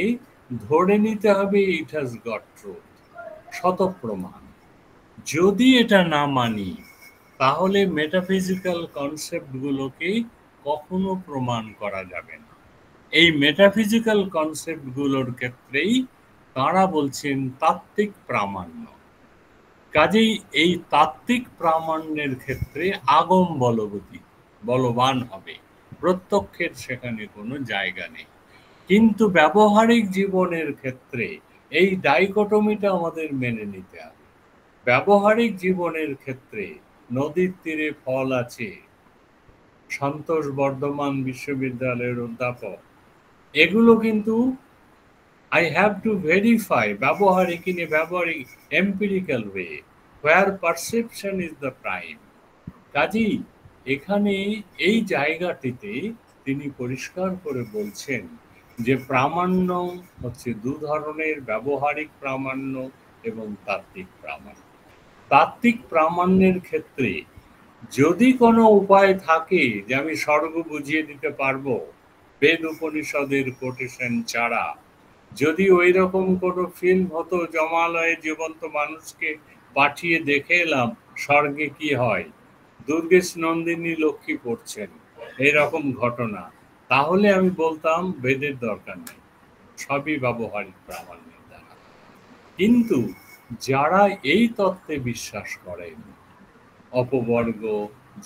ধরে নিতে হবে, ইট হ্যাজ গট ট্রুথ, শতপ্রমাণ। যদি এটা না মানি, তাহলে মেটাফিজিক্যাল কনসেপ্টগুলোকে কখনো প্রমাণ করা যাবে না। এই মেটাফিজিক্যাল কনসেপ্টগুলোর ক্ষেত্রেই তাঁরা বলছেন তাত্ত্বিক প্রামাণ্য। কাজেই এই তাত্ত্বিক প্রামাণ্যের ক্ষেত্রে আগম বলবান হবে, প্রত্যক্ষের সেখানে কোনো জায়গা নেই। কিন্তু ব্যবহারিক জীবনের ক্ষেত্রে এই ডাইকোটমিটা আমাদের মেনে নিতে হবে। ব্যবহারিক জীবনের ক্ষেত্রে নদীর তীরে ফল আছে, সন্তোষ বর্ধমান বিশ্ববিদ্যালয়ের অধ্যাপক, এগুলো কিন্তু I have to verify ব্যবহারিক in a ব্যবহারিক empirical way where perception is the prime. কাজেই এখানে এই জায়গাটিতে তিনি পরিষ্কার করে বলছেন যে প্রামাণ্য হচ্ছে দু ধরনের, ব্যবহারিক প্রামাণ্য এবং তাত্ত্বিক প্রামাণ্য। তাত্ত্বিক প্রামাণ্যের ক্ষেত্রে যদি কোনো উপায় থাকে যে আমি স্বর্গ বুঝিয়ে দিতে পারবো বেদ উপনিষদের কোটেশন ছাড়া, যদি ওই রকম কোনো ফিল্ম হতো, জমালয়ে জীবন্ত মানুষকে পাঠিয়ে দেখে এলাম স্বর্গে কি হয়, দুর্গেশ নন্দিনী লক্ষ্মী পড়ছেন, এইরকম ঘটনা, তাহলে আমি বলতাম বেদের দরকার নেই, সবই ব্যবহারিক প্রামাণ্যের দ্বারা। কিন্তু যারা এই তত্ত্বে বিশ্বাস করেন, অপবর্গ,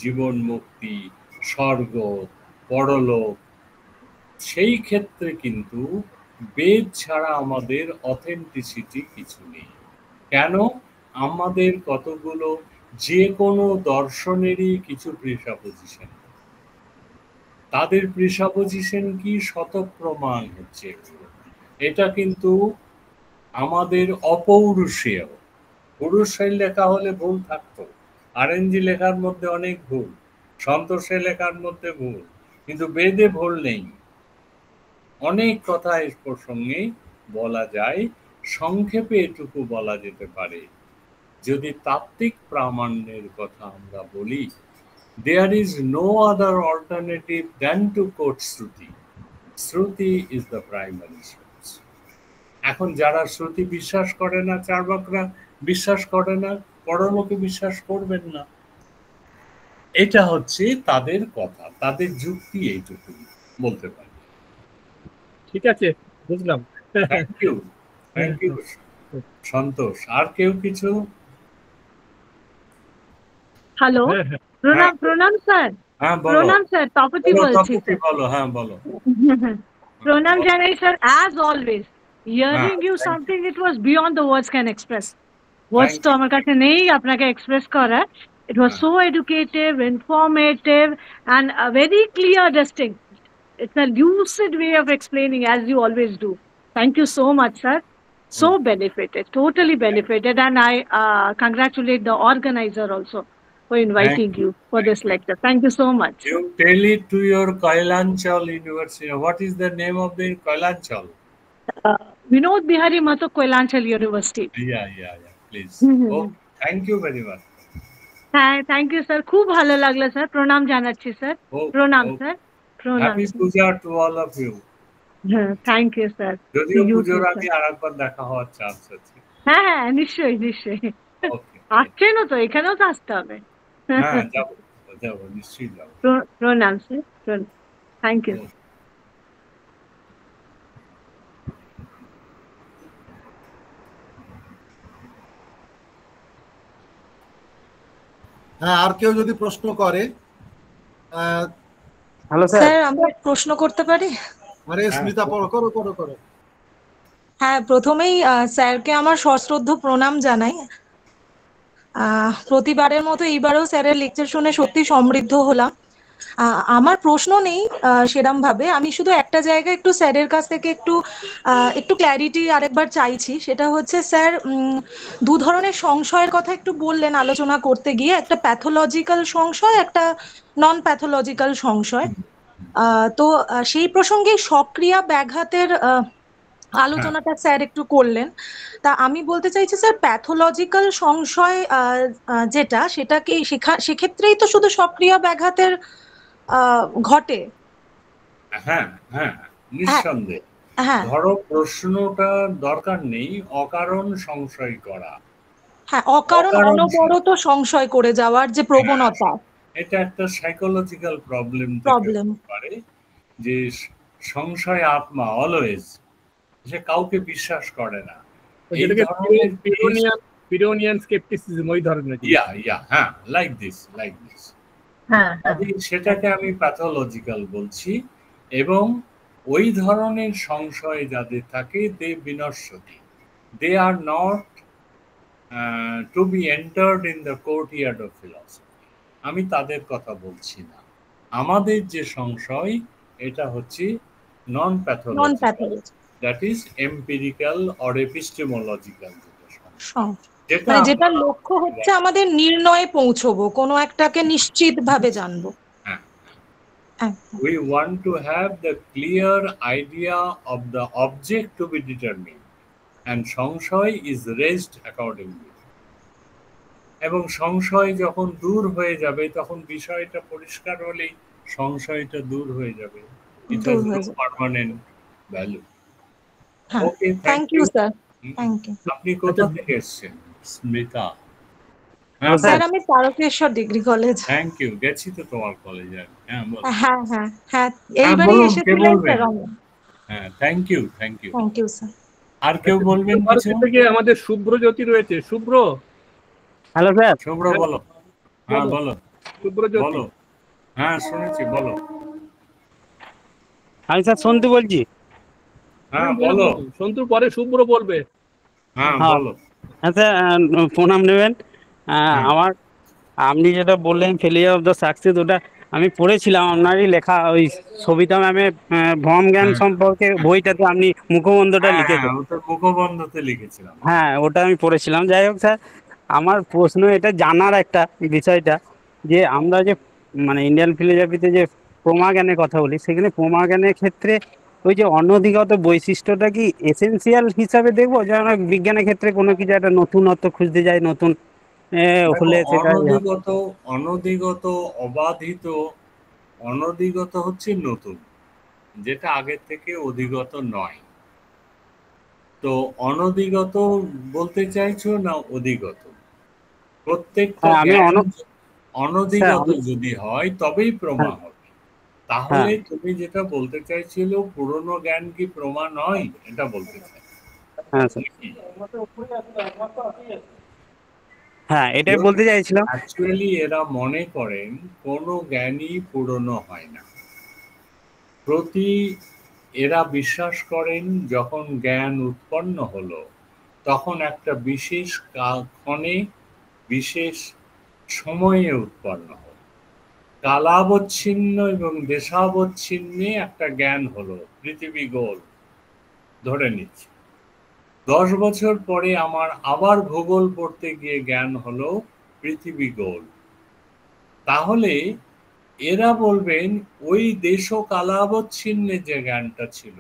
জীবন মুক্তি, স্বর্গ, পরলোক, সেই ক্ষেত্রে কিন্তু বেদ ছাড়া আমাদের অথেন্টিসিটি কিছু নেই। কেন? আমাদের কতগুলো, যে কোনো দর্শনেরই কিছু প্রিসাপোজিশন, তাদের প্রিসাপোজিশন কি শতপ্রমাণ হচ্ছে। এটা কিন্তু আমাদের অপৌরুষেয়, পুরুষের লেখা হলে ভুল থাকতো, আরএনজি লেখার মধ্যে অনেক ভুল, সন্তোষের লেখার মধ্যে ভুল, কিন্তু বেদে ভুল নেই। অনেক কথা এর প্রসঙ্গে বলা যায়, সংক্ষেপে এটুকু বলা যেতে পারে, যদি তাত্ত্বিক প্রামাণ্যের কথা আমরা বলি, there is no other alternative than to quote Shruti. Shruti is the primary source। এখন যারা শ্রুতি বিশ্বাস করে না, চার্বাকরা বিশ্বাস করে না, পরলোকে বিশ্বাস করবেন না, এটা হচ্ছে তাদের কথা, তাদের যুক্তি, এইটুকু বলতে পারি। ঠিক আছে, বুঝলাম। থ্যাংক ইউ, থ্যাংক ইউ সন্তোষ। আর কেউ কিছু? হ্যালো, প্রণাম স্যার। হ্যাঁ বলো। প্রণাম স্যার, তপতি বলছি। বলো। হ্যাঁ বলো। প্রণাম জানাই sir, as always Hearing you thank something, it was beyond the words can express. Words Thank তো আমার কাছে নেই আপনাকে express করার. It was so educative, informative, and a very clear, distinct. It's a lucid way of explaining, as you always do. Thank you so much, sir. So benefited, totally benefited, and I congratulate the organizer also for inviting you for this lecture. Thank you so much. You tell it to your Kailanchal University. What is the name of the Kailanchal? Vinod Bihari Mato, Koilanchal University. Yeah, please. Oh, thank you very much. হ্যাঁ, থ্যাংক ইউ স্যার, খুব ভালো লাগলো স্যার, প্রণাম জানাচ্ছি স্যার, প্রণাম স্যার, প্রণাম। Happy Puja to all of you. হ্যাঁ, থ্যাংক ইউ স্যার। যদিও পুজোর আগে আরেকবার দেখা হওয়ার চান্স আছে। হ্যাঁ হ্যাঁ, নিশ্চয়ই নিশ্চয়ই। আসছেনও তো, এখানেও তো আসতে হবে। হ্যাঁ, যাবো নিশ্চয়ই যাবো। প্রণাম স্যার, প্রণাম, থ্যাংক ইউ। হ্যাঁ, আর কেউ যদি প্রশ্ন করে? হ্যালো স্যার, আমরা প্রশ্ন করতে পারি? আরে স্মিতা, করো। হ্যাঁ, প্রথমেই স্যারকে আমার সশ্রদ্ধ প্রণাম জানাই। প্রতিবারের মতো এইবারও স্যারের লেকচার শুনে সত্যি সমৃদ্ধ হলাম। আমার প্রশ্ন নেই সেরম ভাবে, আমি শুধু একটা জায়গায় একটু স্যারের কাছ থেকে একটু ক্ল্যারিটি আরেকবার চাইছি। সেটা হচ্ছে স্যার, দু ধরনের সংশয়ের কথা একটু বললেন আলোচনা করতে গিয়ে, একটা প্যাথোলজিক্যাল সংশয়, একটা নন প্যাথোলজিক্যাল সংশয়। তো সেই প্রসঙ্গে সক্রিয়া ব্যাঘাতের আলোচনাটা স্যার একটু করলেন। তা আমি বলতে চাইছি স্যার, প্যাথোলজিক্যাল সংশয় যেটা, সেটা কি সেক্ষেত্রেই তো শুধু সক্রিয়া ব্যাঘাতের ঘটে? হ্যাঁ, নিঃসন্দেহে। ধরো প্রশ্নটা দরকার নেই অকারণ সংশয় করা। হ্যাঁ, অকারণ অনবরত সংশয় করে যাওয়ার যে প্রবণতা, এটা একটা সাইকোলজিক্যাল প্রবলেম পারে, যে সংশয় আত্মা অলওয়েজ, সে কাউকে বিশ্বাস করে না। পিরোনিয়ান স্কেপটিসিজম, ওই ধরনের। হ্যাঁ, লাইক দিস। সেটাকে আমি প্যাথোলজিক্যাল বলছি। এবং ওই ধরনের সংশয় যাদের থাকে, দে বিনশ্বতি, they are not to be entered in the courtyard of philosophy. আমি তাদের কথা বলছি না। আমাদের যে সংশয়, এটা হচ্ছে non pathological, that is empirical or epistemological সংশয়, যেটা লক্ষ্য হচ্ছে আমাদের নির্ণয়ে পৌঁছবো, কোনো একটাকে নিশ্চিত ভাবে জানবো। We want to have the clear idea of the object to be determined, and সংশয় is raised accordingly. এবং সংশয় যখন দূর হয়ে যাবে, তখন বিষয়টা পরিষ্কার হলেই সংশয়টা দূর হয়ে যাবে। It has no permanent value. Okay, thank you sir. Thank you. আপনি কোথা থেকে এসেছেন? স্মিতা। স্যার, আমি Tarakeswar degree college. Thank you, গেছি তো তোমার কলেজে। হ্যাঁ, এইবারই এসেছিলাম স্যার। হ্যাঁ, থ্যাংক ইউ স্যার। আর কেউ বলবেন? আমাদের শুভ্রজ্যোতি রয়েছে। শুভ্র। Hello sir. শুভ্র, বলো। হ্যাঁ, বলো শুভ্রজ্যোতি। বলো। হ্যাঁ, শুনেছি, বলো। আমি স্যার সন্তু বলছি। হ্যাঁ, বলো। সন্তু পরে শুভ্র বলবে। হ্যাঁ, বলো। হ্যাঁ স্যার, প্রণাম নেবেন। আপনি যেটা বললেন ফেলিয়ার অফ দ্য সাকসেস, ওটা আমি পড়েছিলাম আপনারই লেখা, ওই সবিতা ম্যামের ভ্রম জ্ঞান সম্পর্কে বইটাতে আপনি মুখবন্ধটা লিখেছেন। মুখবন্ধতে লিখেছিলাম। হ্যাঁ, ওটা আমি পড়েছিলাম। যাই হোক স্যার, আমার প্রশ্ন এটা জানার একটা বিষয়টা, যে আমরা যে মানে ইন্ডিয়ান ফিলোসফিতে যে প্রমা জ্ঞানের কথা বলি, সেখানে প্রমা জ্ঞানের ক্ষেত্রে ওই যে অনধিগত বৈশিষ্ট্যটা কি এসেন্সিয়াল হিসাবে দেখবো? যে আমরা বিজ্ঞানের ক্ষেত্রে কোনো কিছু একটা নতুনত্ব খুঁজতে যাই, নতুন হলে সেটা অনধিগত, অবাধিত। অনধিগত হচ্ছে নতুন, যেটা আগের থেকে অধিগত নয়। তো অনধিগত বলতে চাইছো না অধিগত? প্রত্যেকটা অনধিগত যদি হয় তবেই প্রমা হবে। তাহলে তুমি যেটা বলতে চাইছিল, পুরনো জ্ঞান কি প্রমা নয়, এটা বলতে চাই? হ্যাঁ, এটাই বলতে চাইছিলাম। অ্যাকচুয়ালি এরা মনে করেন কোনো জ্ঞানই পুরনো হয় না। প্রতি এরা বিশ্বাস করেন যখন জ্ঞান উৎপন্ন হলো তখন একটা বিশেষ ক্ষণে বিশেষ সময়ে উৎপন্ন হলো। কালাবচ্ছিন্ন এবং দেশাবচ্ছিন্নে একটা জ্ঞান হলো, পৃথিবী গোল ধরে নিচ্ছি। 10 বছর পরে আমার আবার ভূগোল পড়তে গিয়ে জ্ঞান হলো পৃথিবী গোল। তাহলে এরা বলবেন ওই দেশকালাবচ্ছিন্নে যে জ্ঞানটা ছিল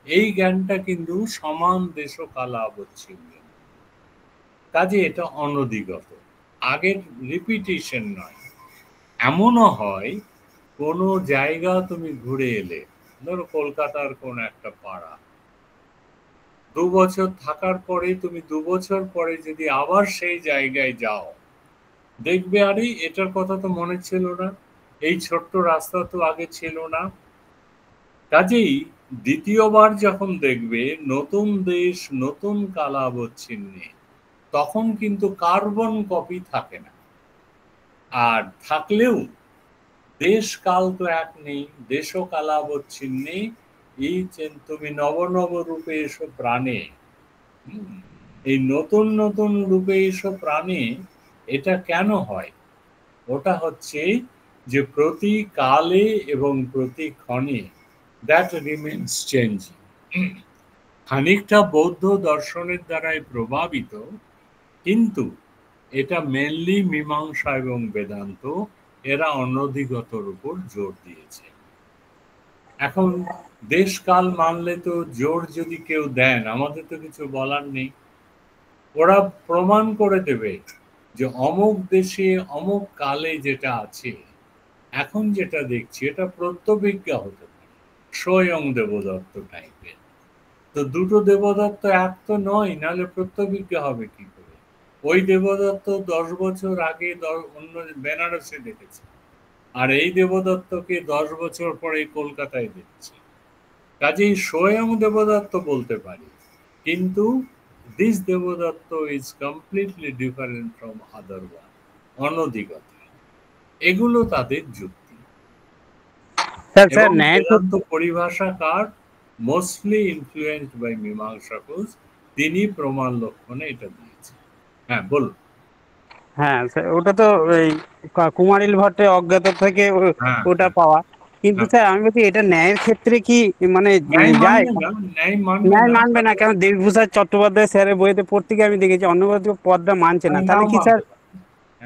এই জ্ঞানটা কিন্তু সমান দেশকালাবচ্ছিন্ন, কাজে এটা অনধিগত, আগের রিপিটিশন নয়। এমনও হয় কোনো জায়গা তুমি ঘুরে এলে, ধরো কলকাতার কোন একটা পাড়া, 2 বছর থাকার পরে তুমি 2 বছর পরে যদি আবার সেই জায়গায় যাও, দেখবে আরে এটার কথা তো মনে ছিল না, এই ছোট্ট রাস্তা তো আগে ছিল না। কাজেই দ্বিতীয়বার যখন দেখবে নতুন দেশ নতুন কালাবচ্ছিন্নে, তখন কিন্তু কার্বন কপি থাকে না। আর থাকলেও দেশ কাল তো এক নেই, দেশও কালাবচ্ছিন্নে। এই তুমি নব নব রূপে এসো প্রাণে, এই নতুন নতুন রূপে এসো প্রাণে, এটা কেন হয়? ওটা হচ্ছে যে প্রতি কালে এবং প্রতি ক্ষণে দ্যাট রিমেন্স চেঞ্জিং। খানিকটা বৌদ্ধ দর্শনের দ্বারাই প্রভাবিত, কিন্তু এটা মেনলি মীমাংসা এবং বেদান্ত এরা অনধিগতর উপর জোর দিয়েছে। এখন দেশকাল মানলে তো জোর যদি কেউ দেন, আমাদের তো কিছু বলার নেই। ওরা প্রমাণ করে দেবে যে অমুক দেশে অমুক কালে যেটা আছে, এখন যেটা দেখছি এটা প্রত্যভিজ্ঞা হতে পারে, স্বয়ং দেবদত্ত টাইপের। তো দুটো দেবদত্ত এক তো নয়, নাহলে প্রত্যভিজ্ঞা হবে কি করে? ওই দেবদত্ত 10 বছর আগে অন্য বেনারসে দেখেছে, আর এই দেবদত্তকে 10 বছর পরে কলকাতায় দেখছে। কাজেই স্বয়ং দেবদত্ত বলতে পারি, কিন্তু দিস দেবদত্ত is completely different from other one, অনধিগত। এগুলো তাদের যুক্তি। বেদান্ত পরিভাষাকার মোস্টলি ইনফ্লুয়েন্সড বাই মীমাংসক, তিনি প্রমাণ লক্ষণে এটা দিয়েছেন। হ্যাঁ বলুন। হ্যাঁ স্যার, ওটা তো ওই কুমারিল ভট্টের অজ্ঞাত থেকে ওটা পাওয়া, কিন্তু স্যার আমি বলছি এটা ন্যায়ের ক্ষেত্রে কি মানে যায়? ন্যায় মানবে না, কারণ দেবভূষণ চট্টোপাধ্যায় স্যারের বইতে পড়তে গিয়ে আমি দেখেছি অন্নবদ্র পদটা মানছে না। তাহলে কি স্যার,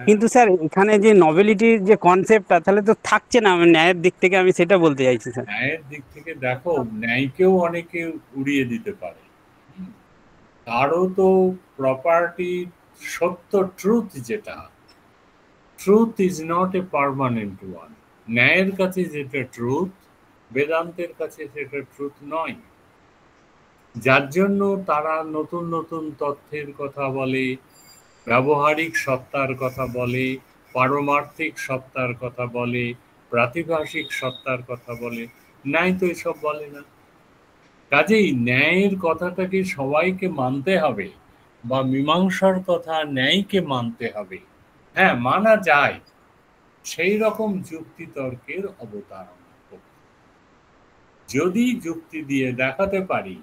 কিন্তু স্যার এখানে যে নভেলিটির যে কনসেপ্টটা তাহলে তো থাকছে না ন্যায়ের দিক থেকে, আমি সেটা বলতে চাইছি স্যার। ন্যায়ের দিক থেকে দেখো, ন্যায়কেও অনেকে উড়িয়ে দিতে পারে। কারো তো প্রপার্টি সত্য, ট্রুথ, যেটা truth is not a permanent one. ন্যায়ের কাছে যেটা ট্রুথ, বেদান্তের কাছে সেটা ট্রুথ নয়। যার জন্য তারা নতুন নতুন তথ্যের কথা বলে, ব্যবহারিক সত্তার কথা বলে, পারমার্থিক সত্তার কথা বলে, প্রাতিভাসিক সত্তার কথা বলে। ন্যায় তো এসব বলে না। কাজেই ন্যায়ের কথাটাকে সবাইকে মানতে হবে, বা মীমাংসার কথা ন্যায়কে মানতে হবে, হ্যাঁ মানা যায়, সেই রকম যুক্তি তর্কের অবতারণা। যদি যুক্তি দিয়ে দেখাতে পারি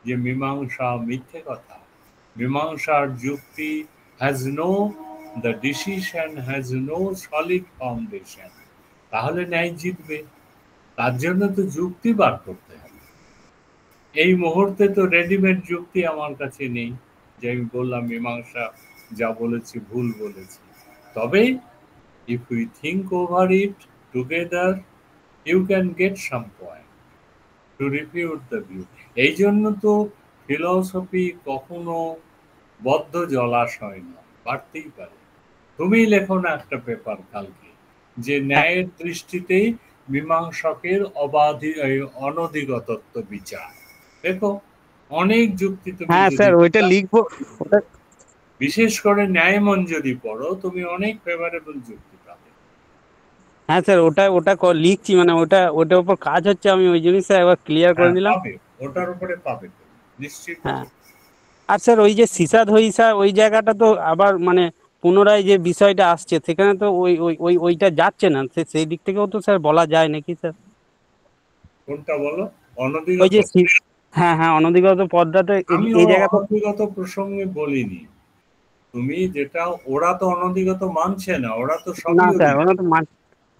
যে মীমাংসা মিথ্যে কথা, মীমাংসার যুক্তি the decision has no solid foundation, তাহলে ন্যায় জিতবে। তার জন্য তো যুক্তি বার করতে হবে। এই মুহূর্তে তো রেডিমেড যুক্তি আমার কাছে নেই যে আমি বললাম মীমাংসা যা বলেছি ভুল বলেছি। তবে if we think over it together, you can get some point to refute the view. এই জন্য তো ফিলসফি কখনো বদ্ধ জলাশয় নয়, বাড়তেই পারে। তুমি লেখো না একটা পেপার কালকে যে ন্যায়ের দৃষ্টিতে মীমাংসকের অনধিগতত্ব বিচার, দেখো অনেক যুক্তি তুমি। হ্যাঁ স্যার ওইটা লিখবো, বিশেষ করে ন্যায়মন যদি পড়ো তুমি অনেক ফেভারেবল যুক্তি পাবে। হ্যাঁ স্যার ওটা লিখছি, মানে ওটার উপর কাজ হচ্ছে, আমি ওই জিনিসটা একবার ক্লিয়ার করে দিলাম। ওটার উপরে পাবে নিশ্চিত। হ্যাঁ, আর স্যার ওই যে সিসাদ হইসা ওই জায়গাটা তো আবার মানে পুনরায় যে বিষয়টা আসছে সেখানে তো ওইটা যাচ্ছে না, সেই দিক থেকেও তো স্যার বলা যায় নাকি স্যার? কোনটা বলো? ওই অনধিগত যে হ্যাঁ হ্যাঁ অনধিগত পদটা তো আমি এই জায়গাতে অনধিগত প্রসঙ্গে বলিনি। তুমি যেটা, ওরা তো অনধিগত মানছে না, ওরা তো না সবই স্যার অধিগত। ওরা তো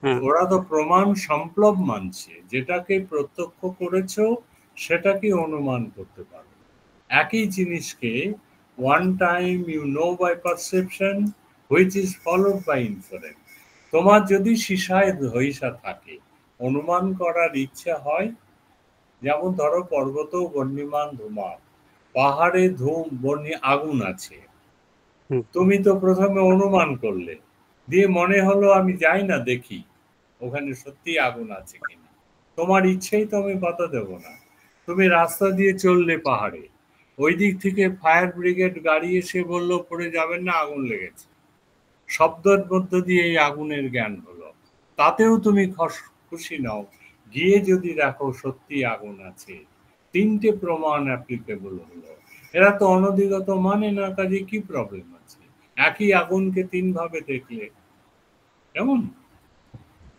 হ্যাঁ ওরা তো প্রমাণ সম্প্লব মানছে, যেটাকে প্রত্যক্ষ করেছো সেটাকে অনুমান করতে পারো। একই জিনিসকে one time you know by perception which is followed by inference। তোমার যদি সীসায় ধৈষা থাকে, অনুমান করার ইচ্ছা হয়, যেমন ধরো পর্বত বর্ণিমান ধুমা, পাহাড়ে আগুন আছে, তুমি তো প্রথমে অনুমান করলে, দিয়ে মনে হলো আমি যাই না দেখি ওখানে সত্যি আগুন আছে কিনা। তোমার ইচ্ছেই তো আমি বাধা দেব না। তুমি রাস্তা দিয়ে চললে পাহাড়ে, ওই দিক থেকে ফায়ার ব্রিগেড গাড়ি এসে বললো পড়ে যাবেন না, আগুন লেগেছে। শব্দের মধ্য দিয়ে এই আগুনের জ্ঞান হলো, তাতেও তুমি খুশি নাও। গিয়ে যদি দেখো সত্যি আগুন আছে, তিনটে প্রমাণ অ্যাপ্লিকেবল হলো। এরা তো অনধিগত মানে না, কাজে কি প্রবলেম আছে? একই আগুনকে তিন ভাবে দেখলে কেমন?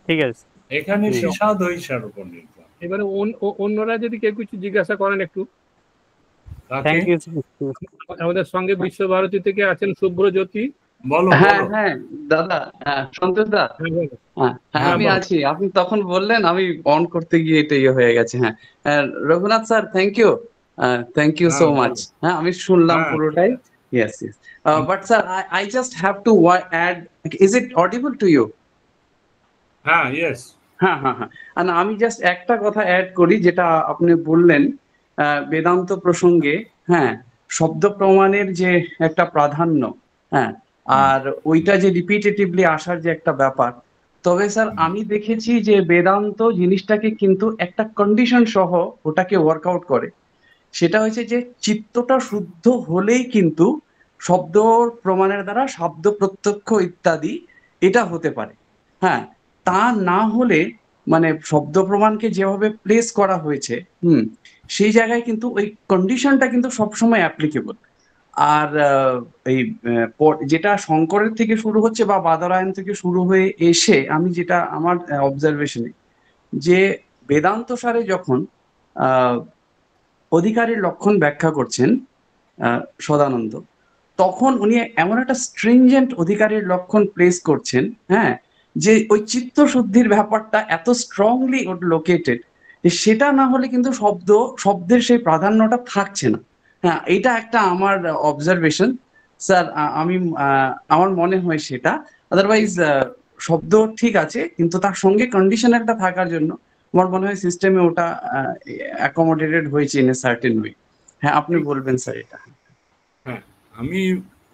ঠিক আছে, এখানে সীসা দৈসার উপর নির্ভর। এবারে অন্যরা যদি কেউ কিছু জিজ্ঞাসা করেন একটু। Thank you. আমাদের সঙ্গে বিশ্বভারতী থেকে আছেন শুভ্রজ্যোতি। বলো। হ্যাঁ হ্যাঁ দাদা, সন্তোষ দা, হ্যাঁ আমি আছি। আপনি তখন বললেন, আমি অন করতে গিয়ে এটা ইয়ে হয়ে গেছে। হ্যাঁ Raghunath sir, thank you so much. হ্যাঁ আমি শুনলাম পুরোটাই। Yes yes, but sir I just have to add, is it audible to you? হ্যাঁ ইয়েস। হ্যাঁ হ্যাঁ হ্যাঁ, আমি জাস্ট একটা কথা অ্যাড করি, যেটা আপনি বললেন বেদান্ত প্রসঙ্গে। হ্যাঁ, শব্দ প্রমাণের যে একটা প্রাধান্য, হ্যাঁ, আর ওইটা যে রিপিটেটিভলি আসার যে একটা ব্যাপার। তবে স্যার আমি দেখেছি যে বেদান্ত জিনিসটাকে কিন্তু একটা কন্ডিশন সহ ওটাকে ওয়ার্কআউট করে। সেটা হচ্ছে যে চিত্তটা শুদ্ধ হলেই কিন্তু শব্দ প্রমাণের দ্বারা শব্দ প্রত্যক্ষ ইত্যাদি এটা হতে পারে। হ্যাঁ, তা না হলে মানে শব্দ প্রমাণকে যেভাবে প্লেস করা হয়েছে, সেই জায়গায় কিন্তু ওই কন্ডিশনটা কিন্তু সবসময় অ্যাপ্লিকেবল। আর এই যেটা শঙ্করের থেকে শুরু হচ্ছে বা বাদরায়ণ থেকে শুরু হয়ে এসে, আমি যেটা আমার অবজারভেশনে, যে বেদান্ত সারে যখন অধিকারীর লক্ষণ ব্যাখ্যা করছেন সদানন্দ, তখন উনি এমন একটা স্ট্রিনজেন্ট অধিকারীর লক্ষণ প্লেস করছেন, হ্যাঁ, যে ওই চিত্ত শুদ্ধির ব্যাপারটা এত স্ট্রংলি লোকেটেড, সেটা না হলে কিন্তু শব্দের সেই প্রাধান্যটা থাকছে না। হ্যাঁ, এটা একটা আমার অবজারভেশন স্যার। আমার মনে হয় সেটা। আদারওয়াইজ শব্দ ঠিক আছে, কিন্তু তার সঙ্গে কন্ডিশন একটা থাকার জন্য আমার মনে হয় সিস্টেমে ওটা অ্যাকোমোডেটেড হয়েছে ইন এ সার্টেন ওয়ে। হ্যাঁ, আপনি বলবেন স্যার এটা। হ্যাঁ, আমি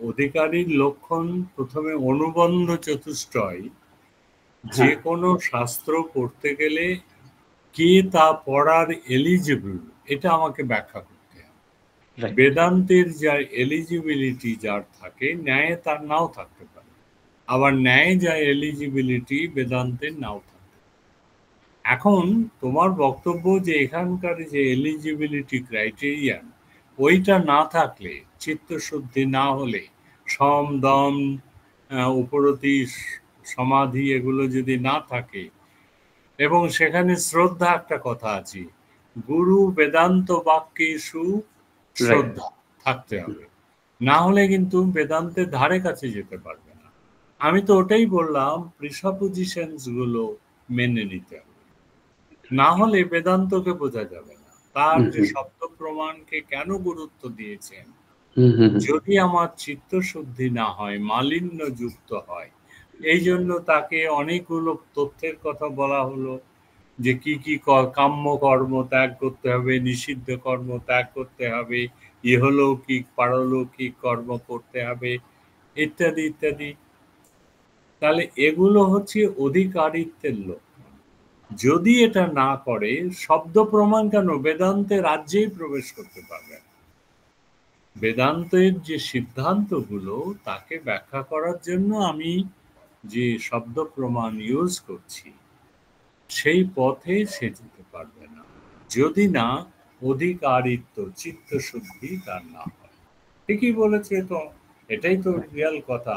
অধিকারীর লক্ষণ প্রথমে অনুবন্ধ চতুষ্টয়, যে কোনো শাস্ত্র পড়তে গেলে কে তা পড়ার এলিজিবল, এটা আমাকে ব্যাখ্যা করতে হবে। বেদান্তের যা এলিজিবিলিটি যার থাকে, ন্যায় তার নাও থাকতে পারে, আবার ন্যায় যা এলিজিবিলিটি বেদান্তের নাও থাকতে পারে। এখন তোমার বক্তব্য যে এখানকার যে এলিজিবিলিটি ক্রাইটেরিয়ান, ওইটা না থাকলে, চিত্তশুদ্ধি না হলে, সম দম উপরতি সমাধি এগুলো যদি না থাকে, এবং সেখানে শ্রদ্ধা একটা কথা আছে, গুরু বেদান্ত বাক্যে শ্রদ্ধা থাকতে হবে, না হলে কিন্তু বেদান্তের ধারে কাছে যেতে পারবে না। আমি তো ওটাই বললাম, প্রিসাপোজিশনস গুলো মেনে নিতে হবে, না হলে বেদান্তকে বোঝা যাবে না। তার যে শব্দ প্রমাণকে কেন গুরুত্ব দিয়েছেন, যদি আমার চিত্তশুদ্ধি না হয়, মালিন্য যুক্ত হয়, এই জন্য তাকে অনেকগুলো তথ্যের কথা বলা হলো, যে কি কি কাম্য কর্ম ত্যাগ করতে হবে, নিষিদ্ধ কর্ম ত্যাগ করতে হবে, ইহলৌকিক পারলৌকিক কর্ম করতে হবে, ইত্যাদি ইত্যাদি। তাহলে এগুলো হচ্ছে অধিকারিত্বের লক্ষণ। যদি এটা না করে, শব্দ প্রমাণ কেন বেদান্তে রাজ্যেই প্রবেশ করতে পারবে না। বেদান্তের যে সিদ্ধান্তগুলো, তাকে ব্যাখ্যা করার জন্য আমি যে শব্দ প্রমাণ ইউজ করছি, সেই পথে সে যেতে পারবে না, যদি না অধিকারিত্ব চিত্তশুদ্ধি তার না হয়। ঠিকই বলেছে তো, এটাই তো রিয়াল কথা।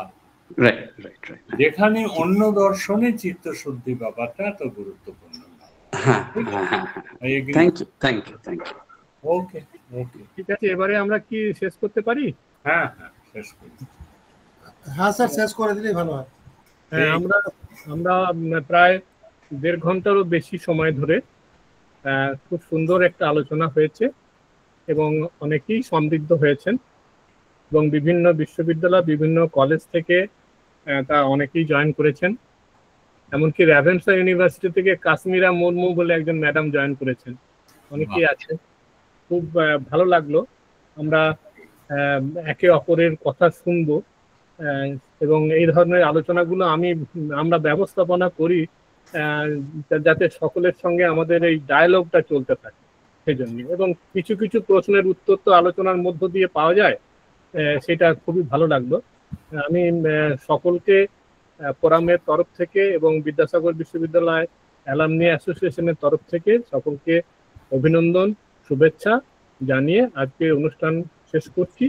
যেখানে অন্য দর্শনে চিত্তশুদ্ধি ব্যাপারটা এত গুরুত্বপূর্ণ না। হ্যাঁ হ্যাঁ হ্যাঁ thank you thank you thank you. Okay okay, ঠিক আছে, এবারে আমরা কি শেষ করতে পারি? হ্যাঁ হ্যাঁ শেষ করি। হ্যাঁ স্যার, শেষ করে দিলেই ভালো হয়। হ্যাঁ, আমরা প্রায় 1.5 ঘন্টারও বেশি সময় ধরে খুব সুন্দর একটা আলোচনা হয়েছে এবং অনেকেই সমৃদ্ধ হয়েছেন এবং বিভিন্ন বিশ্ববিদ্যালয়, বিভিন্ন কলেজ থেকে তা অনেকেই জয়েন করেছেন। এমনকি র্যাভেনসা ইউনিভার্সিটি থেকে কাশ্মীরা মুর্মু বলে একজন ম্যাডাম জয়েন করেছেন, অনেকেই আছেন। খুব ভালো লাগলো। আমরা একে অপরের কথা শুনবো এবং এই ধরনের আলোচনাগুলো আমরা ব্যবস্থাপনা করি যাতে সকলের সঙ্গে আমাদের এই ডায়ালগটা চলতে থাকে, সেই জন্য। এবং কিছু কিছু প্রশ্নের উত্তর তো আলোচনার মধ্য দিয়ে পাওয়া যায়, সেটা খুবই ভালো লাগলো। আমি সকলকে ফোরামের তরফ থেকে এবং বিদ্যাসাগর বিশ্ববিদ্যালয় অ্যালামনি অ্যাসোসিয়েশনের তরফ থেকে সকলকে অভিনন্দন, শুভেচ্ছা জানিয়ে আজকে অনুষ্ঠান শেষ করছি।